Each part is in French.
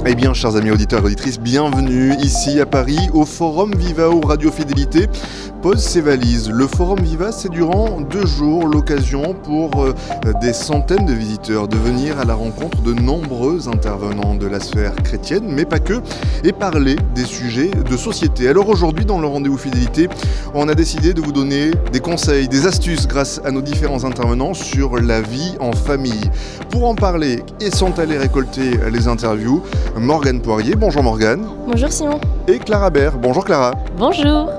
Eh bien, chers amis auditeurs et auditrices, bienvenue ici à Paris au Forum Viva où Radio Fidélité pose ses valises. Le Forum Viva, c'est durant 2 jours l'occasion pour des centaines de visiteurs de venir à la rencontre de nombreux intervenants de la sphère chrétienne, mais pas que, et parler des sujets de société. Alors aujourd'hui, dans le rendez-vous Fidélité, on a décidé de vous donner des conseils, des astuces grâce à nos différents intervenants sur la vie en famille. Pour en parler et sans aller récolter les interviews, Morgane Poirier. Bonjour Morgane. Bonjour Simon. Et Clara Baird. Bonjour Clara. Bonjour.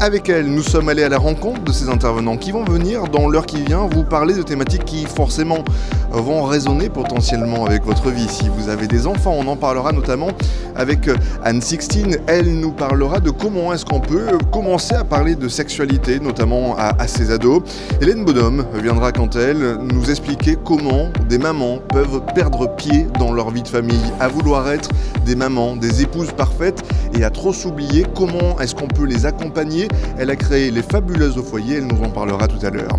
Avec elle, nous sommes allés à la rencontre de ces intervenants qui vont venir, dans l'heure qui vient, vous parler de thématiques qui forcément vont résonner potentiellement avec votre vie. Si vous avez des enfants, on en parlera notamment avec Anne Sixtine. Elle nous parlera de comment est-ce qu'on peut commencer à parler de sexualité, notamment à ses ados. Hélène Bonhomme viendra quant à elle nous expliquer comment des mamans peuvent perdre pied dans leur vie de famille, à vouloir être des mamans, des épouses parfaites et à trop s'oublier. Comment est-ce qu'on peut les accompagner? Elle a créé les Fabuleuses au foyer, elle nous en parlera tout à l'heure.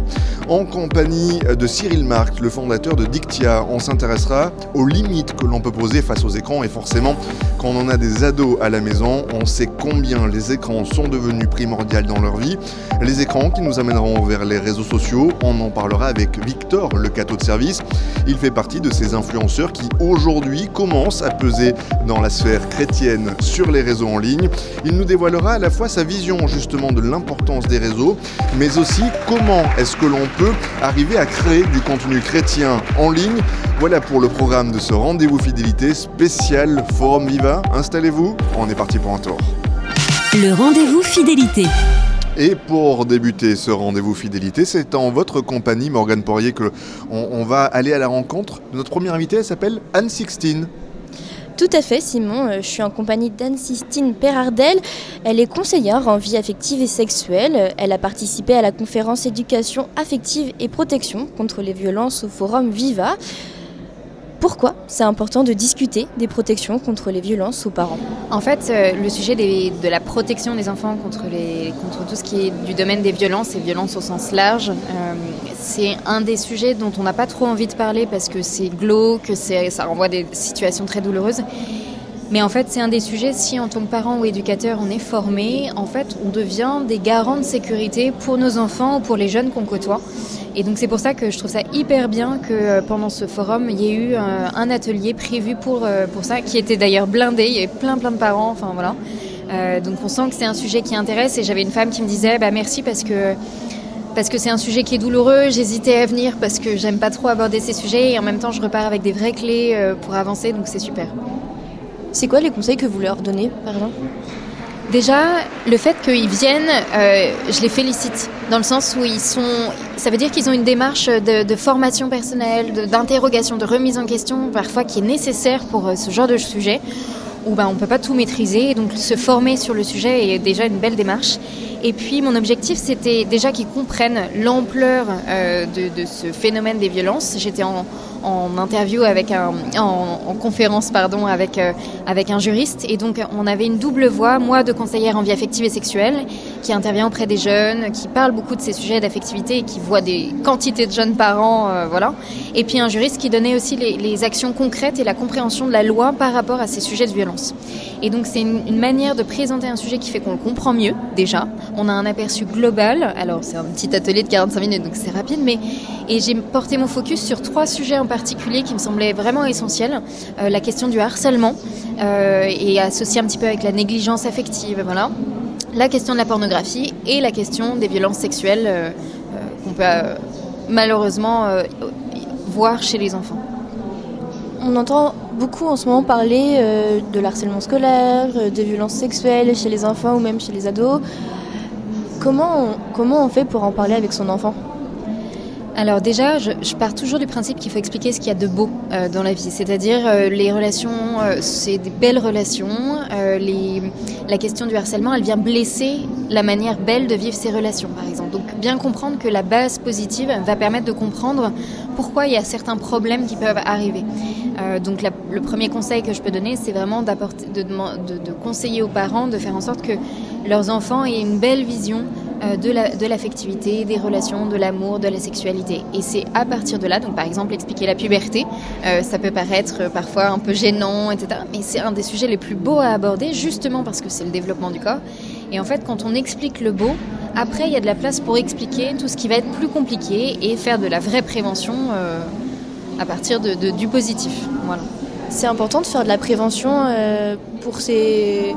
En compagnie de Cyril Marx, le fondateur de Dictia, on s'intéressera aux limites que l'on peut poser face aux écrans. Et forcément, quand on a des ados à la maison, on sait combien les écrans sont devenus primordiaux dans leur vie. Les écrans qui nous amèneront vers les réseaux sociaux, on en parlera avec Victor, le cateau de service. Il fait partie de ces influenceurs qui aujourd'hui commencent à peser dans la sphère chrétienne sur les réseaux en ligne. Il nous dévoilera à la fois sa vision justement de l'importance des réseaux, mais aussi comment est-ce que l'on peut arriver à créer du contenu chrétien en ligne. Voilà pour le programme de ce rendez-vous fidélité spécial Forum Viva. Installez-vous, on est parti pour un tour. Le rendez-vous fidélité. Et pour débuter ce rendez-vous fidélité, c'est en votre compagnie, Morgane Poirier, que on va aller à la rencontre de notre première invitée. Elle s'appelle Anne Sixtine. Tout à fait Simon, je suis en compagnie d'Anne Sixtine Perardel. Elle est conseillère en vie affective et sexuelle. Elle a participé à la conférence éducation affective et protection contre les violences au Forum Viva. Pourquoi c'est important de discuter des protections contre les violences aux parents? En fait, le sujet de la protection des enfants contre tout ce qui est du domaine des violences et violences au sens large, c'est un des sujets dont on n'a pas trop envie de parler parce que c'est glauque, ça renvoie à des situations très douloureuses. Mais en fait, c'est un des sujets, si en tant que parent ou éducateur on est formé, en fait, on devient des garants de sécurité pour nos enfants ou pour les jeunes qu'on côtoie. Et donc c'est pour ça que je trouve ça hyper bien que pendant ce forum, il y ait eu un atelier prévu pour ça, qui était d'ailleurs blindé, il y avait plein de parents, enfin voilà. Donc on sent que c'est un sujet qui intéresse et j'avais une femme qui me disait merci parce que c'est un sujet qui est douloureux, j'hésitais à venir parce que j'aime pas trop aborder ces sujets et en même temps je repars avec des vraies clés pour avancer, donc c'est super. C'est quoi les conseils que vous leur donnez, par exemple ? Déjà, le fait qu'ils viennent, je les félicite, dans le sens où ça veut dire qu'ils ont une démarche de formation personnelle, d'interrogation, de remise en question, parfois qui est nécessaire pour ce genre de sujet, où on ne peut pas tout maîtriser, et donc se former sur le sujet est déjà une belle démarche. Et puis mon objectif, c'était déjà qu'ils comprennent l'ampleur de ce phénomène des violences. J'étais en interview en conférence avec un juriste, et donc on avait une double voix, moi de conseillère en vie affective et sexuelle qui intervient auprès des jeunes, qui parle beaucoup de ces sujets d'affectivité et qui voit des quantités de jeunes parents, voilà. Et puis un juriste qui donnait aussi les actions concrètes et la compréhension de la loi par rapport à ces sujets de violence. Et donc c'est une manière de présenter un sujet qui fait qu'on le comprend mieux déjà. On a un aperçu global, alors c'est un petit atelier de 45 minutes donc c'est rapide, et j'ai porté mon focus sur 3 sujets en particulier qui me semblaient vraiment essentiels. La question du harcèlement et associée un petit peu avec la négligence affective, voilà. La question de la pornographie et la question des violences sexuelles qu'on peut malheureusement voir chez les enfants. On entend beaucoup en ce moment parler de l'harcèlement scolaire, des violences sexuelles chez les enfants ou même chez les ados. Comment on fait pour en parler avec son enfant ? Alors déjà, je pars toujours du principe qu'il faut expliquer ce qu'il y a de beau dans la vie. C'est-à-dire les relations, c'est des belles relations. La question du harcèlement, elle vient blesser la manière belle de vivre ces relations, par exemple. Donc bien comprendre que la base positive va permettre de comprendre pourquoi il y a certains problèmes qui peuvent arriver. Donc le premier conseil que je peux donner, c'est vraiment de conseiller aux parents de faire en sorte que leurs enfants aient une belle vision de l'affectivité, des relations, de l'amour, de la sexualité. Et c'est à partir de là, donc par exemple expliquer la puberté, ça peut paraître parfois un peu gênant, etc. Mais c'est un des sujets les plus beaux à aborder, justement parce que c'est le développement du corps. Et en fait, quand on explique le beau, après il y a de la place pour expliquer tout ce qui va être plus compliqué et faire de la vraie prévention à partir du positif. Voilà. C'est important de faire de la prévention pour ces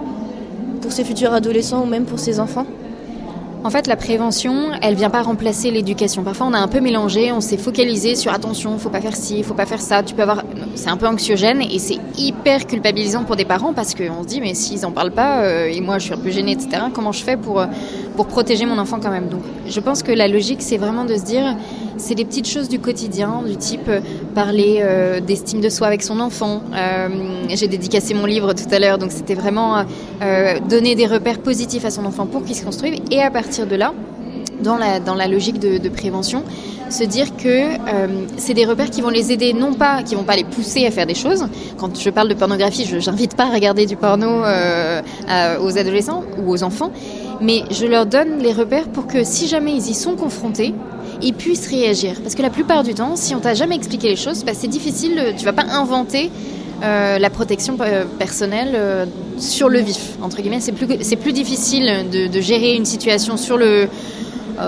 futurs adolescents ou même pour ces enfants ? En fait, la prévention, elle vient pas remplacer l'éducation. Parfois, on a un peu mélangé, on s'est focalisé sur attention, faut pas faire ci, faut pas faire ça. C'est un peu anxiogène et c'est hyper culpabilisant pour des parents parce qu'on se dit mais s'ils en parlent pas et moi je suis un peu gênée, etc. Comment je fais pour protéger mon enfant quand même. Donc, je pense que la logique, c'est vraiment de se dire, c'est des petites choses du quotidien, du type parler d'estime de soi avec son enfant. J'ai dédicacé mon livre tout à l'heure, donc c'était vraiment donner des repères positifs à son enfant pour qu'il se construise et à partir de là, dans la logique de prévention, se dire que c'est des repères qui vont les aider, non pas, qui vont pas les pousser à faire des choses. Quand je parle de pornographie, je n'invite pas à regarder du porno aux adolescents ou aux enfants, mais je leur donne les repères pour que si jamais ils y sont confrontés, ils puissent réagir. Parce que la plupart du temps, si on t'a jamais expliqué les choses, c'est difficile, tu vas pas inventer la protection personnelle sur le vif, entre guillemets. C'est plus difficile de gérer une situation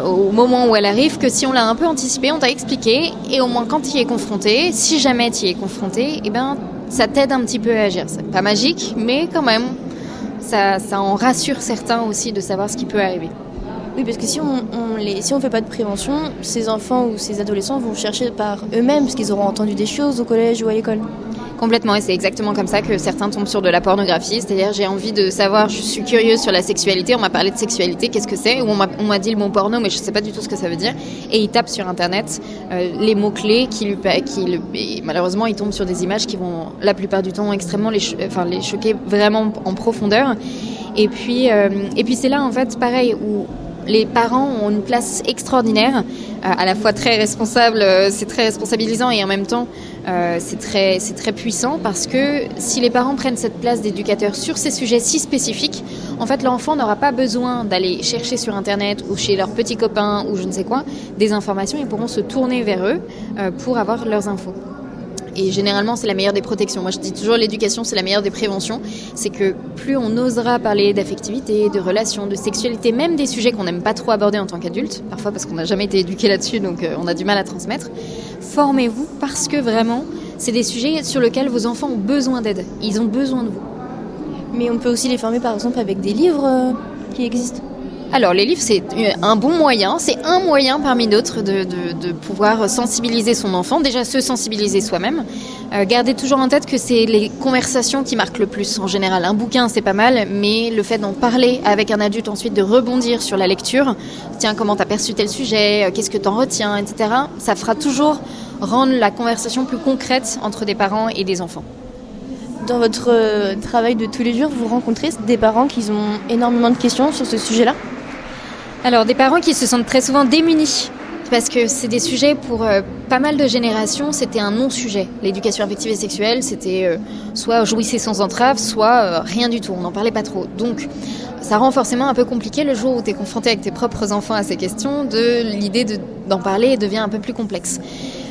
au moment où elle arrive que si on l'a un peu anticipé, on t'a expliqué, et au moins quand tu y es confronté, si jamais tu y es confronté, eh ben, ça t'aide un petit peu à agir. C'est pas magique, mais quand même, ça en rassure certains aussi de savoir ce qui peut arriver. Oui, parce que si on fait pas de prévention, ces enfants ou ces adolescents vont chercher par eux-mêmes, parce qu'ils auront entendu des choses au collège ou à l'école. Complètement, et c'est exactement comme ça que certains tombent sur de la pornographie, c'est-à-dire j'ai envie de savoir, je suis curieuse sur la sexualité, on m'a parlé de sexualité, qu'est-ce que c'est, ou on m'a dit le mot porno, mais je sais pas du tout ce que ça veut dire, et ils tapent sur internet les mots-clés et malheureusement ils tombent sur des images qui vont la plupart du temps extrêmement les choquer vraiment en profondeur, et puis c'est là en fait pareil où les parents ont une place extraordinaire, à la fois très responsable, c'est très responsabilisant et en même temps c'est très puissant parce que si les parents prennent cette place d'éducateur sur ces sujets si spécifiques, en fait l'enfant n'aura pas besoin d'aller chercher sur internet ou chez leurs petits copains ou je ne sais quoi des informations, ils pourront se tourner vers eux pour avoir leurs infos. Et généralement, c'est la meilleure des protections. Moi, je dis toujours l'éducation, c'est la meilleure des préventions. C'est que plus on osera parler d'affectivité, de relations, de sexualité, même des sujets qu'on n'aime pas trop aborder en tant qu'adulte, parfois parce qu'on n'a jamais été éduqué là-dessus, donc on a du mal à transmettre, formez-vous parce que vraiment, c'est des sujets sur lesquels vos enfants ont besoin d'aide. Ils ont besoin de vous. Mais on peut aussi les former, par exemple, avec des livres qui existent. Alors, les livres, c'est un bon moyen. C'est un moyen parmi d'autres de pouvoir sensibiliser son enfant. Déjà, se sensibiliser soi-même. Gardez toujours en tête que c'est les conversations qui marquent le plus. En général, un bouquin, c'est pas mal, mais le fait d'en parler avec un adulte, ensuite de rebondir sur la lecture. Tiens, comment t'as perçu tel sujet ? Qu'est-ce que t'en retiens ? Etc. Ça fera toujours rendre la conversation plus concrète entre des parents et des enfants. Dans votre travail de tous les jours, vous rencontrez des parents qui ont énormément de questions sur ce sujet-là ? Alors, des parents qui se sentent très souvent démunis, parce que c'est des sujets pour pas mal de générations, c'était un non-sujet. L'éducation affective et sexuelle, c'était soit jouissez sans entrave, soit rien du tout, on n'en parlait pas trop. Donc, ça rend forcément un peu compliqué le jour où tu es confronté avec tes propres enfants à ces questions, l'idée d'en parler devient un peu plus complexe.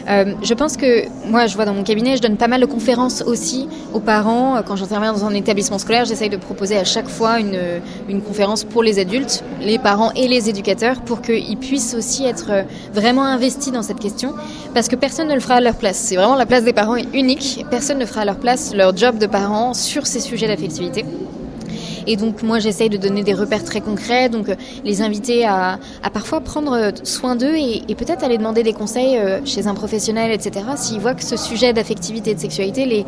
Je pense que, moi je vois dans mon cabinet, je donne pas mal de conférences aussi aux parents. Quand j'interviens dans un établissement scolaire, j'essaye de proposer à chaque fois une conférence pour les adultes, les parents et les éducateurs pour qu'ils puissent aussi être vraiment investis dans cette question parce que personne ne le fera à leur place. C'est vraiment la place des parents est unique, personne ne fera à leur place leur job de parents sur ces sujets d'affectivité. Et donc moi j'essaye de donner des repères très concrets, donc les inviter à parfois prendre soin d'eux et peut-être aller demander des conseils chez un professionnel, etc. S'ils voient que ce sujet d'affectivité et de sexualité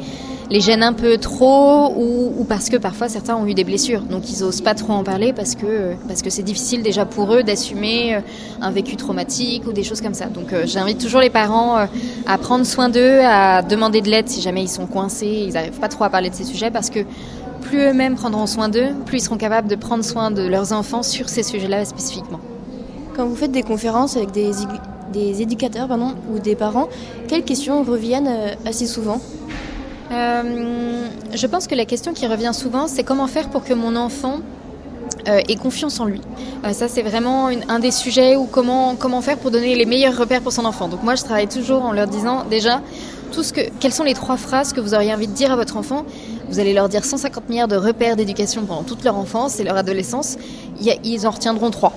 les gêne un peu trop ou parce que parfois certains ont eu des blessures, donc ils osent pas trop en parler parce que c'est difficile déjà pour eux d'assumer un vécu traumatique ou des choses comme ça. Donc j'invite toujours les parents à prendre soin d'eux, à demander de l'aide si jamais ils sont coincés, ils n'arrivent pas trop à parler de ces sujets parce que plus eux-mêmes prendront soin d'eux, plus ils seront capables de prendre soin de leurs enfants sur ces sujets-là spécifiquement. Quand vous faites des conférences avec des éducateurs ou des parents, quelles questions reviennent assez souvent ? Je pense que la question qui revient souvent, c'est comment faire pour que mon enfant et confiance en lui. Ça, c'est vraiment un des sujets où comment faire pour donner les meilleurs repères pour son enfant. Donc moi, je travaille toujours en leur disant déjà quelles sont les 3 phrases que vous auriez envie de dire à votre enfant. Vous allez leur dire 150 milliards de repères d'éducation pendant toute leur enfance et leur adolescence. Ils en retiendront 3.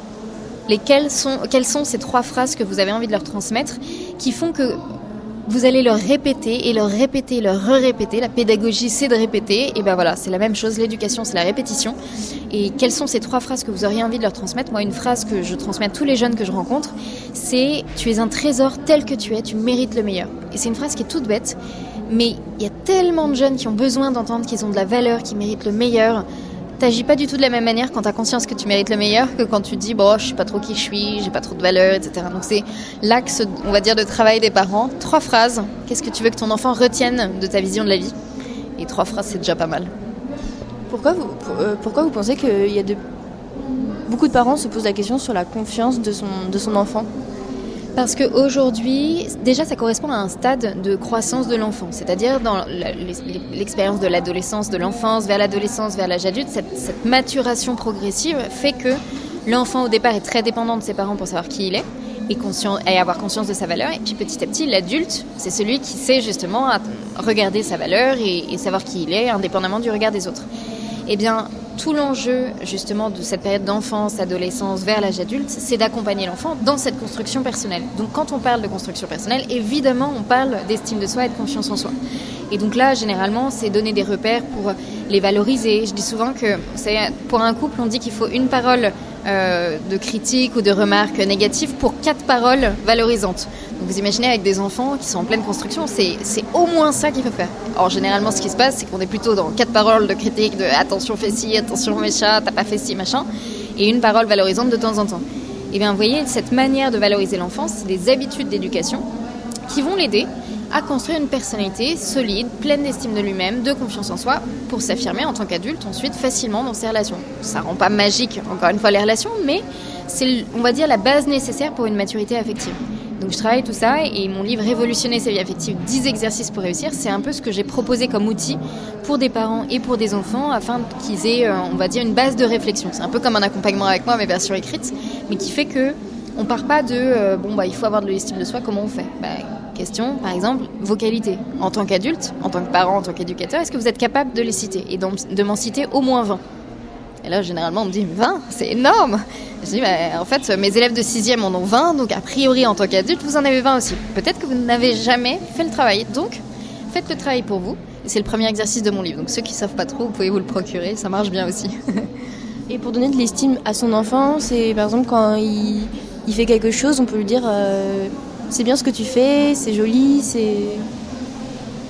Quelles sont ces 3 phrases que vous avez envie de leur transmettre qui font que vous allez leur répéter et leur répéter, leur re-répéter. La pédagogie, c'est de répéter. Et ben voilà, c'est la même chose. L'éducation, c'est la répétition. Et quelles sont ces 3 phrases que vous auriez envie de leur transmettre ? Moi, une phrase que je transmets à tous les jeunes que je rencontre, c'est « Tu es un trésor tel que tu es, tu mérites le meilleur ». Et c'est une phrase qui est toute bête, mais il y a tellement de jeunes qui ont besoin d'entendre qu'ils ont de la valeur, qu'ils méritent le meilleur. T'agis pas du tout de la même manière quand t'as conscience que tu mérites le meilleur que quand tu te dis bon, je sais pas trop qui je suis, j'ai pas trop de valeur, etc. Donc c'est l'axe, on va dire, de travail des parents. 3 phrases. Qu'est-ce que tu veux que ton enfant retienne de ta vision de la vie ? Et 3 phrases, c'est déjà pas mal. Pourquoi vous pensez qu'il y a beaucoup de parents se posent la question sur la confiance de son enfant ? Parce qu'aujourd'hui, déjà, ça correspond à un stade de croissance de l'enfant. C'est-à-dire dans l'expérience de l'adolescence, de l'enfance, vers l'adolescence, vers l'âge adulte, cette maturation progressive fait que l'enfant, au départ, est très dépendant de ses parents pour savoir qui il est et avoir conscience de sa valeur. Et puis, petit à petit, l'adulte, c'est celui qui sait justement regarder sa valeur et savoir qui il est, indépendamment du regard des autres. Eh bien, tout l'enjeu, justement, de cette période d'enfance, adolescence, vers l'âge adulte, c'est d'accompagner l'enfant dans cette construction personnelle. Donc, quand on parle de construction personnelle, évidemment, on parle d'estime de soi et de confiance en soi. Et donc là, généralement, c'est donner des repères pour les valoriser. Je dis souvent que, pour un couple, on dit qu'il faut une parole de critique ou de remarque négative pour 4 paroles valorisantes. Donc vous imaginez avec des enfants qui sont en pleine construction, c'est au moins ça qu'il faut faire. Or généralement ce qui se passe, c'est qu'on est plutôt dans 4 paroles de critique, de attention fais ci, attention méchat, t'as pas fait ci, machin, et une parole valorisante de temps en temps. Et bien vous voyez, cette manière de valoriser l'enfant, c'est des habitudes d'éducation qui vont l'aider à construire une personnalité solide, pleine d'estime de lui-même, de confiance en soi, pour s'affirmer en tant qu'adulte ensuite facilement dans ses relations. Ça rend pas magique, encore une fois, les relations, mais c'est, on va dire, la base nécessaire pour une maturité affective. Donc je travaille tout ça et mon livre Révolutionner sa vie affective, 10 exercices pour réussir, c'est un peu ce que j'ai proposé comme outil pour des parents et pour des enfants afin qu'ils aient, on va dire, une base de réflexion. C'est un peu comme un accompagnement avec moi, mais version écrite, mais qui fait que on part pas de il faut avoir de l'estime de soi, comment on fait ? Question, par exemple, vos qualités. En tant qu'adulte, en tant que parent, en tant qu'éducateur, est-ce que vous êtes capable de les citer et de m'en citer au moins 20 ? Et là, généralement, on me dit 20, c'est énorme. Je dis, en fait, mes élèves de 6e en ont 20, donc a priori, en tant qu'adulte, vous en avez 20 aussi. Peut-être que vous n'avez jamais fait le travail. Donc, faites le travail pour vous. Et c'est le premier exercice de mon livre. Donc, ceux qui ne savent pas trop, vous pouvez vous le procurer. Ça marche bien aussi. Et pour donner de l'estime à son enfant, c'est par exemple quand il fait quelque chose, on peut lui dire c'est bien ce que tu fais, c'est joli, c'est...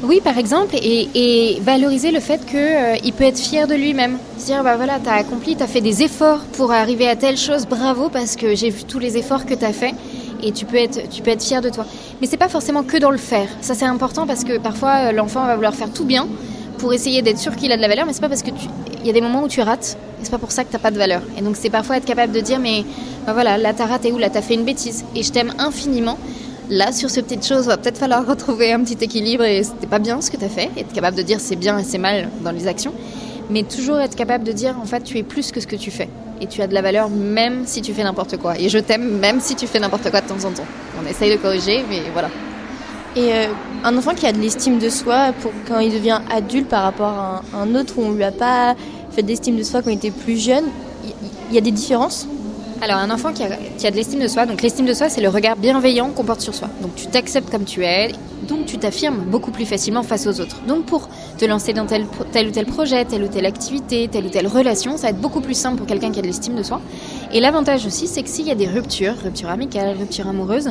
Oui, par exemple, et valoriser le fait qu'il peut être fier de lui-même. Se dire, voilà, t'as accompli, t'as fait des efforts pour arriver à telle chose, bravo, parce que j'ai vu tous les efforts que t'as fait, et tu peux être fier de toi. Mais c'est pas forcément que dans le faire. Ça, c'est important parce que parfois, l'enfant va vouloir faire tout bien pour essayer d'être sûr qu'il a de la valeur, mais c'est pas parce que il y a des moments où tu rates, et c'est pas pour ça que t'as pas de valeur. Et donc, c'est parfois être capable de dire, mais voilà, là, t'as raté ou là, t'as fait une bêtise, et je t'aime infiniment. Là, sur ces petites choses, va peut-être falloir retrouver un petit équilibre et c'était pas bien ce que tu as fait. Être capable de dire c'est bien et c'est mal dans les actions. Mais toujours être capable de dire, en fait, tu es plus que ce que tu fais. Et tu as de la valeur même si tu fais n'importe quoi. Et je t'aime même si tu fais n'importe quoi de temps en temps. On essaye de corriger, mais voilà. Et un enfant qui a de l'estime de soi, quand il devient adulte par rapport à un autre où on lui a pas fait d'estime de soi quand il était plus jeune, il y a des différences ? Alors, un enfant qui a de l'estime de soi, donc l'estime de soi, c'est le regard bienveillant qu'on porte sur soi. Donc, tu t'acceptes comme tu es, donc tu t'affirmes beaucoup plus facilement face aux autres. Donc, pour te lancer dans tel ou tel projet, telle ou telle activité, telle ou telle relation, ça va être beaucoup plus simple pour quelqu'un qui a de l'estime de soi. Et l'avantage aussi, c'est que s'il y a des ruptures amicales, ruptures amoureuses,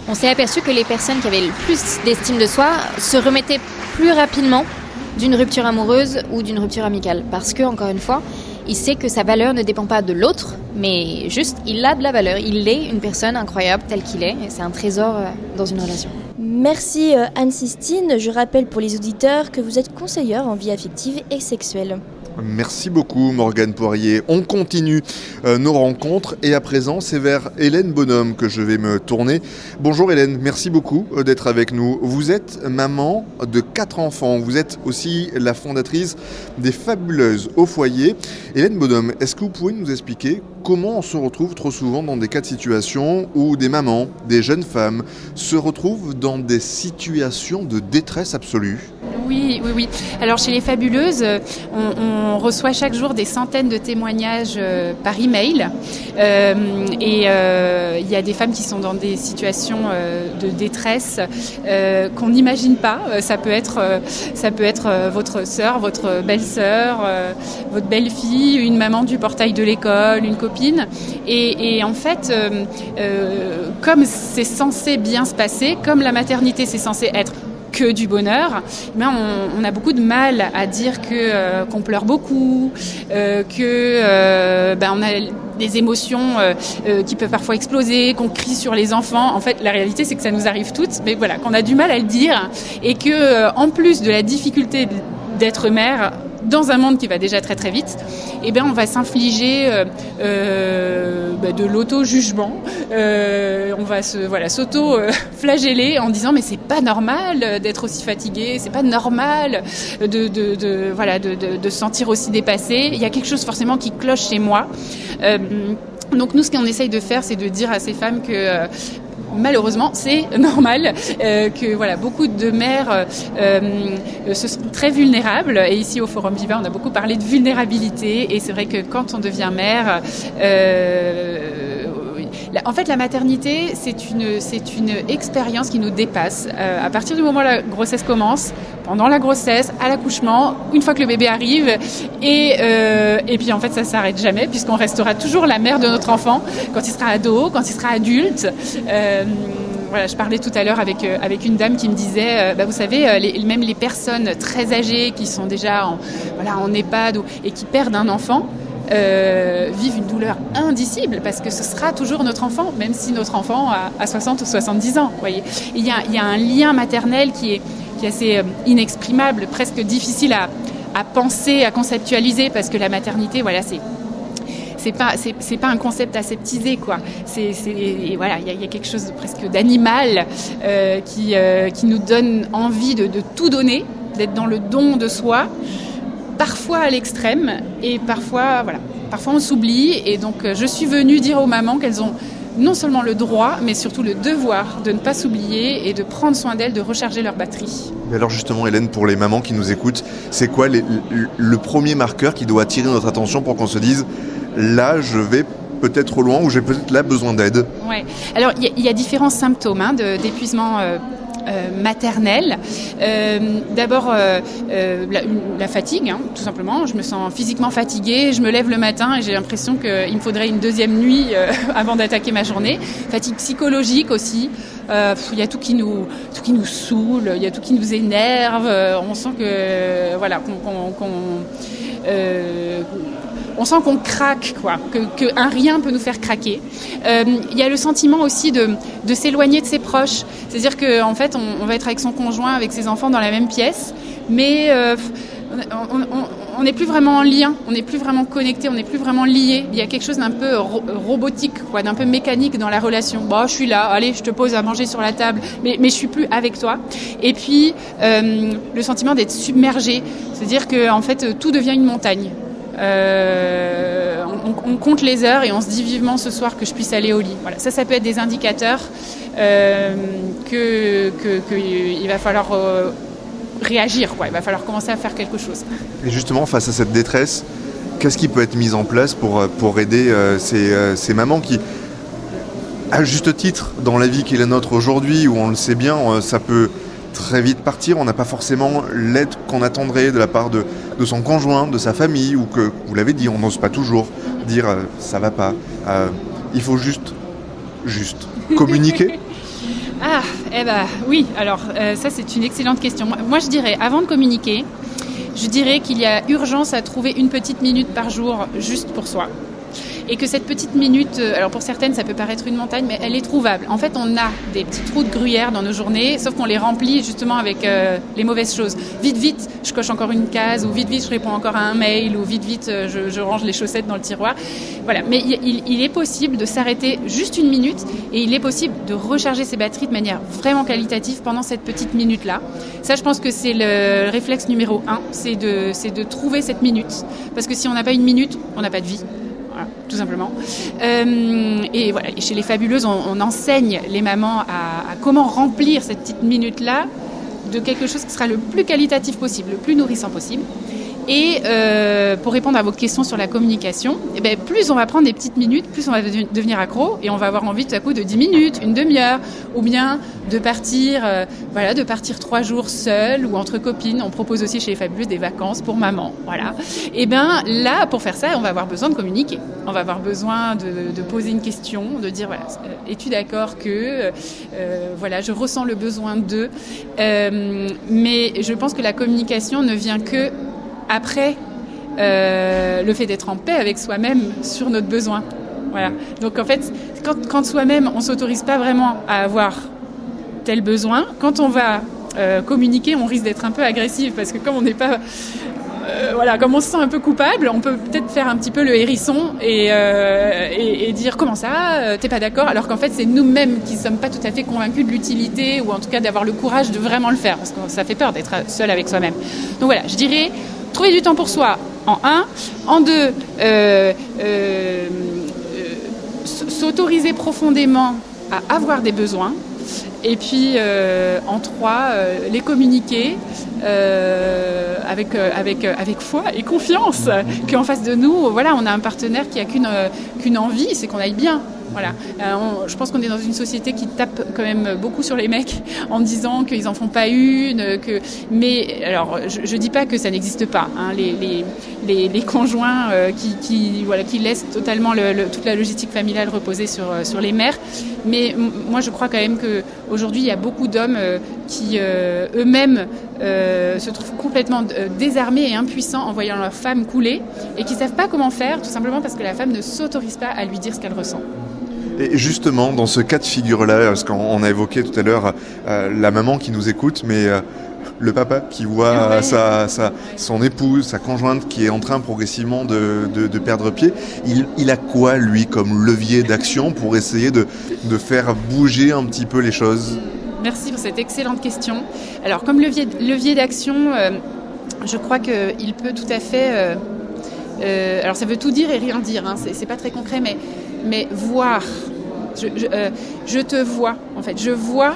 on s'est aperçu que les personnes qui avaient le plus d'estime de soi se remettaient plus rapidement d'une rupture amoureuse ou d'une rupture amicale. Parce que, encore une fois, il sait que sa valeur ne dépend pas de l'autre, mais juste, il a de la valeur. Il est une personne incroyable telle qu'il est. Et c'est un trésor dans une relation. Merci Anne-Sistine. Je rappelle pour les auditeurs que vous êtes conseillère en vie affective et sexuelle. Merci beaucoup Morgane Poirier. On continue nos rencontres et à présent c'est vers Hélène Bonhomme que je vais me tourner. Bonjour Hélène, merci beaucoup d'être avec nous. Vous êtes maman de 4 enfants, vous êtes aussi la fondatrice des Fabuleuses au foyer. Hélène Bonhomme, est-ce que vous pouvez nous expliquer comment on se retrouve trop souvent dans des cas de situation où des mamans, des jeunes femmes se retrouvent dans des situations de détresse absolue ? Oui. Alors chez les Fabuleuses, on reçoit chaque jour des centaines de témoignages par email. Il y a des femmes qui sont dans des situations de détresse qu'on n'imagine pas. Ça peut être votre sœur, votre belle-sœur, votre belle-fille, une maman du portail de l'école, une copine. Et en fait, comme c'est censé bien se passer, comme la maternité c'est censé être que du bonheur, on a beaucoup de mal à dire qu'on pleure beaucoup, on a des émotions qui peuvent parfois exploser, qu'on crie sur les enfants. En fait, la réalité, c'est que ça nous arrive toutes, mais voilà, qu'on a du mal à le dire et que, en plus de la difficulté d'être mère dans un monde qui va déjà très très vite, on va s'infliger de l'auto-jugement. On va s'auto-flageller en disant mais c'est pas normal d'être aussi fatigué, c'est pas normal de se sentir aussi dépassé. Il y a quelque chose forcément qui cloche chez moi. Donc nous, ce qu'on essaye de faire, c'est de dire à ces femmes que malheureusement, c'est normal que beaucoup de mères se sentent très vulnérables. Et ici, au Forum Viva, on a beaucoup parlé de vulnérabilité. Et c'est vrai que quand on devient mère, en fait, la maternité, c'est une expérience qui nous dépasse. À partir du moment où la grossesse commence, pendant la grossesse, à l'accouchement, une fois que le bébé arrive, et puis en fait, ça s'arrête jamais, puisqu'on restera toujours la mère de notre enfant quand il sera ado, quand il sera adulte. Je parlais tout à l'heure avec une dame qui me disait, vous savez, même les personnes très âgées qui sont déjà en EHPAD et qui perdent un enfant, vivent une douleur indicible parce que ce sera toujours notre enfant, même si notre enfant a 60 ou 70 ans. Voyez. Il y a un lien maternel qui est assez inexprimable, presque difficile à penser, à conceptualiser, parce que la maternité, c'est pas un concept aseptisé, quoi. Il y a quelque chose de presque d'animal qui nous donne envie de tout donner, d'être dans le don de soi. Parfois à l'extrême, et parfois on s'oublie. Et donc je suis venue dire aux mamans qu'elles ont non seulement le droit, mais surtout le devoir de ne pas s'oublier et de prendre soin d'elles, de recharger leur batterie. Mais alors justement Hélène, pour les mamans qui nous écoutent, c'est quoi le premier marqueur qui doit attirer notre attention pour qu'on se dise là je vais peut-être trop loin ou j'ai peut-être là besoin d'aide? Ouais. Alors il y a différents symptômes d'épuisement maternelle. D'abord la fatigue, tout simplement. Je me sens physiquement fatiguée, je me lève le matin et j'ai l'impression qu'il me faudrait une deuxième nuit avant d'attaquer ma journée. Fatigue psychologique aussi. Il y a tout qui nous saoule, il y a tout qui nous énerve. On sent que on sent qu'on craque, que un rien peut nous faire craquer. Il y a le sentiment aussi de s'éloigner de ses proches. C'est-à-dire qu'en fait, on va être avec son conjoint, avec ses enfants dans la même pièce, mais on n'est plus vraiment en lien, on n'est plus vraiment connecté, on n'est plus vraiment lié. Il y a quelque chose d'un peu robotique, d'un peu mécanique dans la relation. Bon, je suis là, allez, je te pose à manger sur la table, mais je suis plus avec toi. Et puis, le sentiment d'être submergé, c'est-à-dire que en fait, tout devient une montagne. On compte les heures et on se dit vivement ce soir que je puisse aller au lit. Voilà, ça peut être des indicateurs qu'il va falloir réagir, Il va falloir commencer à faire quelque chose. Et justement, face à cette détresse, qu'est-ce qui peut être mis en place pour aider ces mamans qui, à juste titre, dans la vie qui est la nôtre aujourd'hui, où on le sait bien, ça peut très vite partir, on n'a pas forcément l'aide qu'on attendrait de la part de son conjoint, de sa famille, ou que, vous l'avez dit, on n'ose pas toujours dire ça va pas. Il faut juste communiquer. Oui, alors ça c'est une excellente question. Moi je dirais, avant de communiquer, je dirais qu'il y a urgence à trouver une petite minute par jour juste pour soi. et que cette petite minute, alors pour certaines ça peut paraître une montagne, mais elle est trouvable. En fait, on a des petits trous de gruyère dans nos journées, sauf qu'on les remplit justement avec les mauvaises choses. Vite, je coche encore une case, ou vite, je réponds encore à un mail, ou vite, je range les chaussettes dans le tiroir. Voilà, mais il est possible de s'arrêter juste une minute, et il est possible de recharger ses batteries de manière vraiment qualitative pendant cette petite minute-là. Ça, je pense que c'est le réflexe numéro 1, c'est de trouver cette minute. Parce que si on n'a pas une minute, on n'a pas de vie. Voilà, tout simplement. Et voilà, et chez les Fabuleuses, on enseigne les mamans à comment remplir cette petite minute-là de quelque chose qui sera le plus qualitatif possible, le plus nourrissant possible. Et pour répondre à vos questions sur la communication, eh bien, plus on va prendre des petites minutes, plus on va devenir accro et on va avoir envie tout à coup de 10 minutes, une demi-heure, ou bien de partir 3 jours seul ou entre copines. On propose aussi chez les Fabuleuses des vacances pour maman. Voilà. Et bien là, pour faire ça, on va avoir besoin de communiquer. On va avoir besoin de poser une question, de dire voilà, es-tu d'accord que voilà, je ressens le besoin de. Mais je pense que la communication ne vient que après le fait d'être en paix avec soi-même sur notre besoin. Voilà. Donc en fait, quand soi-même, on s'autorise pas vraiment à avoir tel besoin, quand on va communiquer, on risque d'être un peu agressif parce que comme on n'est pas... comme on se sent un peu coupable, on peut peut-être faire un petit peu le hérisson et dire comment ça, t'es pas d'accord, alors qu'en fait c'est nous-mêmes qui sommes pas tout à fait convaincus de l'utilité ou en tout cas d'avoir le courage de vraiment le faire parce que ça fait peur d'être seul avec soi-même. Donc voilà, je dirais trouver du temps pour soi en 1, en 2, s'autoriser profondément à avoir des besoins. Et puis en 3, les communiquer avec foi et confiance qu'en face de nous, voilà, on a un partenaire qui a qu'une envie, c'est qu'on aille bien. Voilà. Je pense qu'on est dans une société qui tape quand même beaucoup sur les mecs en disant qu'ils en font pas une. Mais alors, je dis pas que ça n'existe pas. Hein, les conjoints qui laissent totalement toute la logistique familiale reposer sur les mères. Mais moi, je crois quand même que aujourd'hui, il y a beaucoup d'hommes qui eux-mêmes se trouvent complètement désarmés et impuissants en voyant leur femme couler et qui savent pas comment faire, tout simplement parce que la femme ne s'autorise pas à lui dire ce qu'elle ressent. Et justement, dans ce cas de figure-là, parce qu'on a évoqué tout à l'heure la maman qui nous écoute, mais le papa qui voit son épouse, sa conjointe qui est en train progressivement de perdre pied, il a quoi, lui, comme levier d'action pour essayer de faire bouger un petit peu les choses ? Merci pour cette excellente question. Alors, comme levier d'action, je crois qu'il peut tout à fait... alors, ça veut tout dire et rien dire, hein, c'est pas très concret, mais voir, je te vois, en fait, je vois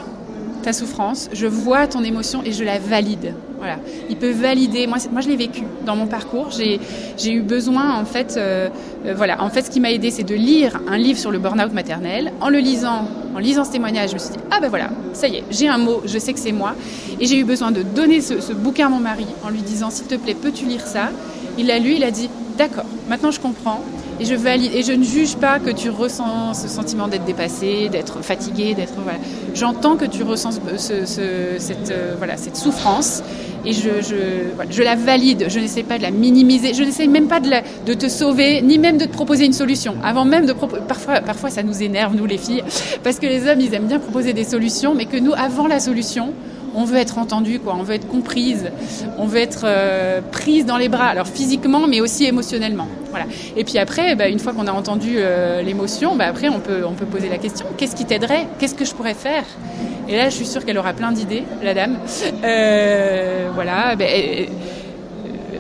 ta souffrance, je vois ton émotion et je la valide. Voilà. Il peut valider. Moi je l'ai vécu dans mon parcours. J'ai eu besoin, en fait, En fait, ce qui m'a aidé, c'est de lire un livre sur le burn-out maternel. En lisant ce témoignage, je me suis dit, ah ben voilà, ça y est, j'ai un mot, je sais que c'est moi. Et j'ai eu besoin de donner ce bouquin à mon mari en lui disant, s'il te plaît, peux-tu lire ça ? Il l'a lu, il a dit, d'accord, maintenant je comprends. Et je valide, et je ne juge pas que tu ressens ce sentiment d'être dépassé, d'être fatigué, voilà. J'entends que tu ressens cette souffrance, et je la valide. Je n'essaie pas de la minimiser, je n'essaie même pas de te sauver, ni même de te proposer une solution. Avant même de parfois ça nous énerve, nous les filles, parce que les hommes ils aiment bien proposer des solutions, mais que nous, avant la solution, on veut être entendu, quoi. On veut être comprise, on veut être prise dans les bras, alors physiquement, mais aussi émotionnellement. Voilà. Et puis après, une fois qu'on a entendu l'émotion, après on peut poser la question, qu'est-ce qui t'aiderait ? Qu'est-ce que je pourrais faire ? Et là, je suis sûre qu'elle aura plein d'idées, la dame.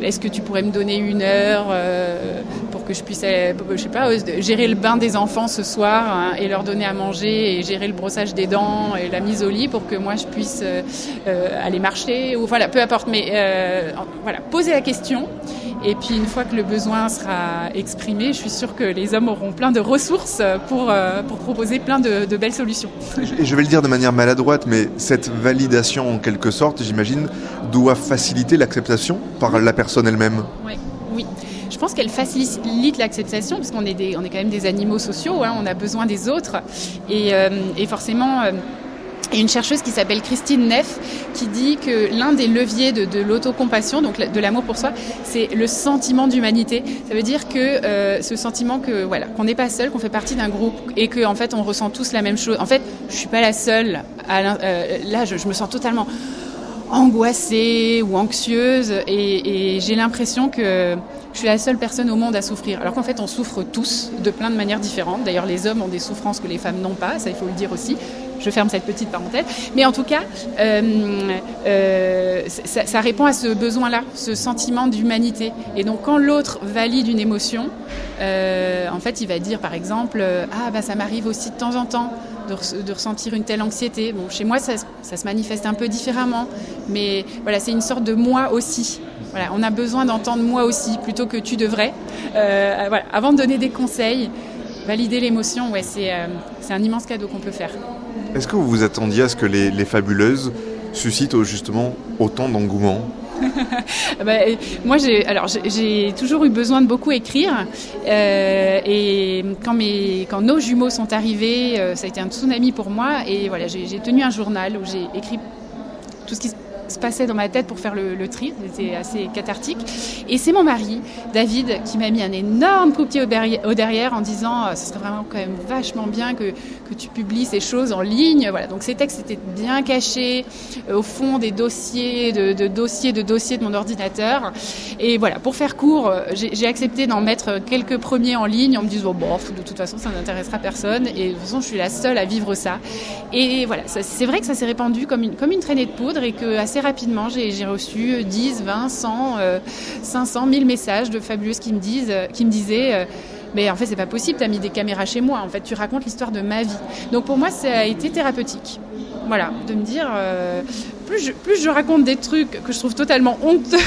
Est-ce que tu pourrais me donner 1 heure pour que je puisse, gérer le bain des enfants ce soir et leur donner à manger et gérer le brossage des dents et la mise au lit pour que moi je puisse aller marcher ou peu importe. Mais poser la question. Et puis une fois que le besoin sera exprimé, je suis sûre que les hommes auront plein de ressources pour proposer plein de belles solutions. Et je vais le dire de manière maladroite, mais cette validation en quelque sorte, j'imagine, doit faciliter l'acceptation par la personne elle-même. Oui. Je pense qu'elle facilite l'acceptation parce qu'on est quand même des animaux sociaux, hein, on a besoin des autres et forcément... Et une chercheuse qui s'appelle Christine Neff qui dit que l'un des leviers de l'autocompassion, donc de l'amour pour soi, c'est le sentiment d'humanité. Ça veut dire que ce sentiment que qu'on n'est pas seul, qu'on fait partie d'un groupe et que en fait on ressent tous la même chose. En fait, je suis pas la seule. Là, je me sens totalement angoissée ou anxieuse et j'ai l'impression que je suis la seule personne au monde à souffrir. Alors qu'en fait, on souffre tous de plein de manières différentes. D'ailleurs, les hommes ont des souffrances que les femmes n'ont pas. Ça, il faut le dire aussi. Je ferme cette petite parenthèse. Mais en tout cas, ça répond à ce besoin-là, ce sentiment d'humanité. Et donc, quand l'autre valide une émotion, en fait, il va dire, par exemple, ça m'arrive aussi de temps en temps de ressentir une telle anxiété. Bon, chez moi, ça se manifeste un peu différemment. Mais voilà, c'est une sorte de moi aussi. Voilà, on a besoin d'entendre moi aussi, plutôt que tu devrais. Avant de donner des conseils, valider l'émotion, c'est un immense cadeau qu'on peut faire. Est-ce que vous vous attendiez à ce que les fabuleuses suscitent justement autant d'engouement ? Moi, j'ai toujours eu besoin de beaucoup écrire. Et quand nos jumeaux sont arrivés, ça a été un tsunami pour moi. Et voilà, j'ai tenu un journal où j'ai écrit tout ce qui se passait dans ma tête pour faire le tri. C'était assez cathartique. Et c'est mon mari, David, qui m'a mis un énorme coup de pied au derrière en disant ce serait vraiment quand même vachement bien que tu publies ces choses en ligne. Voilà. Donc ces textes étaient bien cachés au fond des dossiers de dossiers de mon ordinateur. Et voilà, pour faire court, j'ai accepté d'en mettre quelques premiers en ligne en me disant de toute façon ça n'intéressera personne et de toute façon je suis la seule à vivre ça. Et voilà, c'est vrai que ça s'est répandu comme une traînée de poudre et que assez rapidement j'ai reçu 10, 20, 100, 500, 1000 messages de fabuleuses qui me disaient mais en fait c'est pas possible, t'as mis des caméras chez moi, en fait tu racontes l'histoire de ma vie. Donc pour moi ça a été thérapeutique. Voilà, de me dire plus je raconte des trucs que je trouve totalement honteux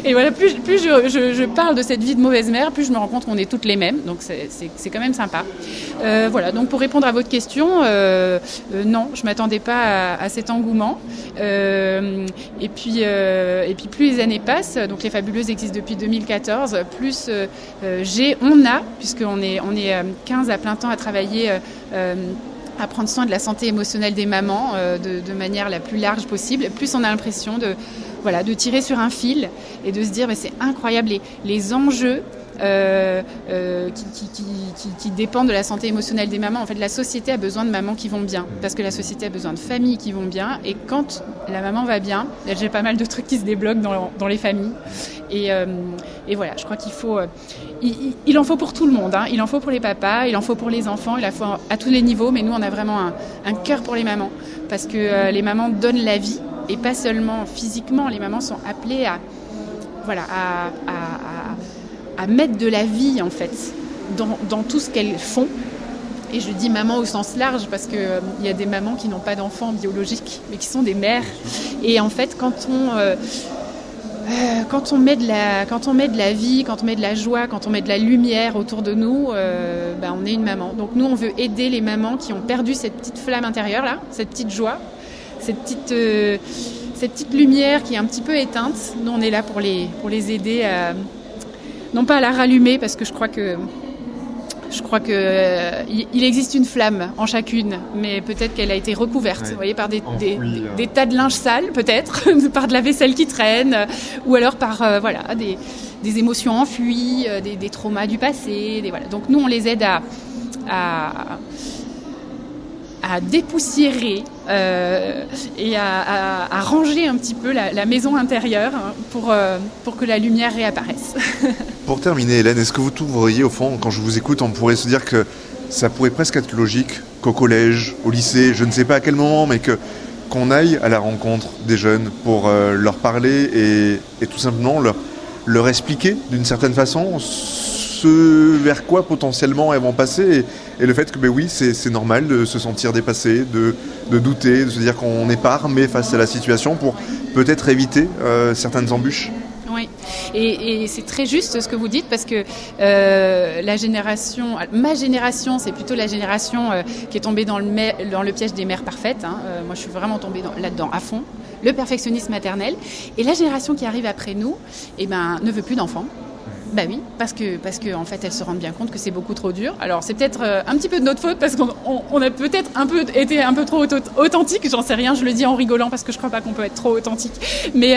et voilà, plus je parle de cette vie de mauvaise mère, plus je me rends compte qu'on est toutes les mêmes, donc c'est quand même sympa. Voilà, donc pour répondre à votre question, non, je m'attendais pas à cet engouement. Et puis plus les années passent, donc les Fabuleuses existent depuis 2014, plus puisqu'on est 15 à plein temps à travailler à prendre soin de la santé émotionnelle des mamans de manière la plus large possible, plus on a l'impression de tirer sur un fil et de se dire mais c'est incroyable les enjeux qui dépendent de la santé émotionnelle des mamans. En fait, la société a besoin de mamans qui vont bien, parce que la société a besoin de familles qui vont bien, et quand la maman va bien, j'ai pas mal de trucs qui se débloquent dans les familles. Et voilà, je crois qu'il faut... il en faut pour tout le monde, hein. Il en faut pour les papas, il en faut pour les enfants, il en faut à tous les niveaux, mais nous, on a vraiment un cœur pour les mamans, parce que les mamans donnent la vie, et pas seulement physiquement, les mamans sont appelées à mettre de la vie, en fait, dans tout ce qu'elles font. Et je dis maman au sens large parce qu'il y a des mamans qui n'ont pas d'enfants biologiques, mais qui sont des mères. Et en fait, quand on met de la vie, quand on met de la joie, quand on met de la lumière autour de nous, on est une maman. Donc nous, on veut aider les mamans qui ont perdu cette petite flamme intérieure, là, cette petite joie, cette petite lumière qui est un petit peu éteinte. Nous, on est là pour les aider à... Non pas à la rallumer, parce que je crois que il existe une flamme en chacune, mais peut-être qu'elle a été recouverte, vous voyez, par des tas de linge sale, peut-être, par de la vaisselle qui traîne, ou alors par des émotions enfouies, des traumas du passé. Donc nous, on les aide à dépoussiérer et à ranger un petit peu la maison intérieure, hein, pour que la lumière réapparaisse. Pour terminer, Hélène, est-ce que vous trouveriez, au fond, quand je vous écoute, on pourrait se dire que ça pourrait presque être logique qu'au collège, au lycée, je ne sais pas à quel moment, mais qu'on aille à la rencontre des jeunes pour leur parler et tout simplement leur expliquer d'une certaine façon ce vers quoi potentiellement elles vont passer et le fait que oui, c'est normal de se sentir dépassé, de douter, de se dire qu'on n'est pas armé face à la situation pour peut-être éviter certaines embûches. Oui, et c'est très juste ce que vous dites, parce que ma génération, c'est plutôt la génération qui est tombée dans le piège des mères parfaites, hein. Moi, je suis vraiment tombée là-dedans à fond, le perfectionnisme maternel. Et la génération qui arrive après nous, ne veut plus d'enfants. Bah oui, parce que en fait, elles se rendent bien compte que c'est beaucoup trop dur. Alors, c'est peut-être un petit peu de notre faute parce qu'on a peut-être été un peu trop authentique. J'en sais rien, je le dis en rigolant parce que je crois pas qu'on peut être trop authentique. Mais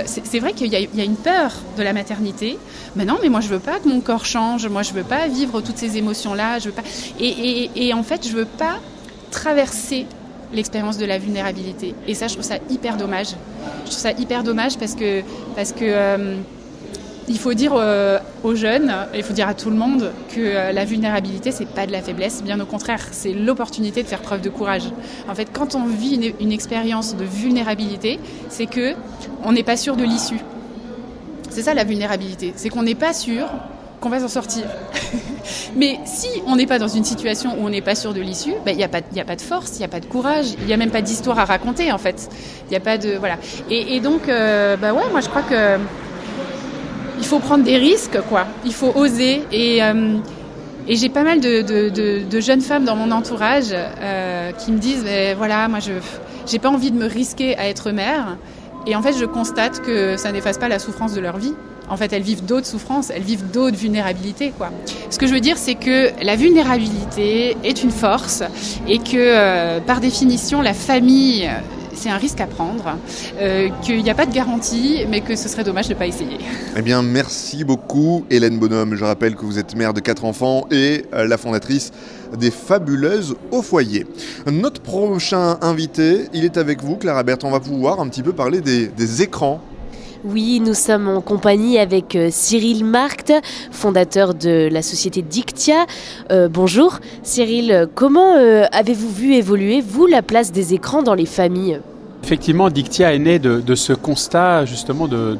c'est vrai qu'il y a une peur de la maternité. Mais non, mais moi je veux pas que mon corps change. Moi je veux pas vivre toutes ces émotions-là. Je veux pas. Et en fait, je veux pas traverser l'expérience de la vulnérabilité. Et ça, je trouve ça hyper dommage. Je trouve ça hyper dommage parce que il faut dire aux jeunes, il faut dire à tout le monde que la vulnérabilité, c'est pas de la faiblesse, bien au contraire, c'est l'opportunité de faire preuve de courage. En fait, quand on vit une expérience de vulnérabilité, c'est que on n'est pas sûr de l'issue. C'est ça la vulnérabilité, c'est qu'on n'est pas sûr qu'on va s'en sortir. Mais si on n'est pas dans une situation où on n'est pas sûr de l'issue, il n'y a pas de force, il n'y a pas de courage, il n'y a même pas d'histoire à raconter en fait. Il n'y a pas de voilà. Et donc, moi je crois que il faut prendre des risques, quoi. Il faut oser. Et j'ai pas mal de jeunes femmes dans mon entourage qui me disent, moi j'ai pas envie de me risquer à être mère. Et en fait, je constate que ça n'efface pas la souffrance de leur vie. En fait, elles vivent d'autres souffrances, elles vivent d'autres vulnérabilités, quoi. Ce que je veux dire, c'est que la vulnérabilité est une force et que, par définition, la famille, c'est un risque à prendre, qu'il n'y a pas de garantie, mais que ce serait dommage de ne pas essayer. Eh bien, merci beaucoup, Hélène Bonhomme. Je rappelle que vous êtes mère de 4 enfants et la fondatrice des Fabuleuses au foyer. Notre prochain invité, il est avec vous, Clara Berthe. On va pouvoir un petit peu parler des écrans. Oui, nous sommes en compagnie avec Cyril Markt, fondateur de la société Dictia. Bonjour Cyril, comment avez-vous vu évoluer, vous, la place des écrans dans les familles ? Effectivement, Dictia est né de ce constat, justement, de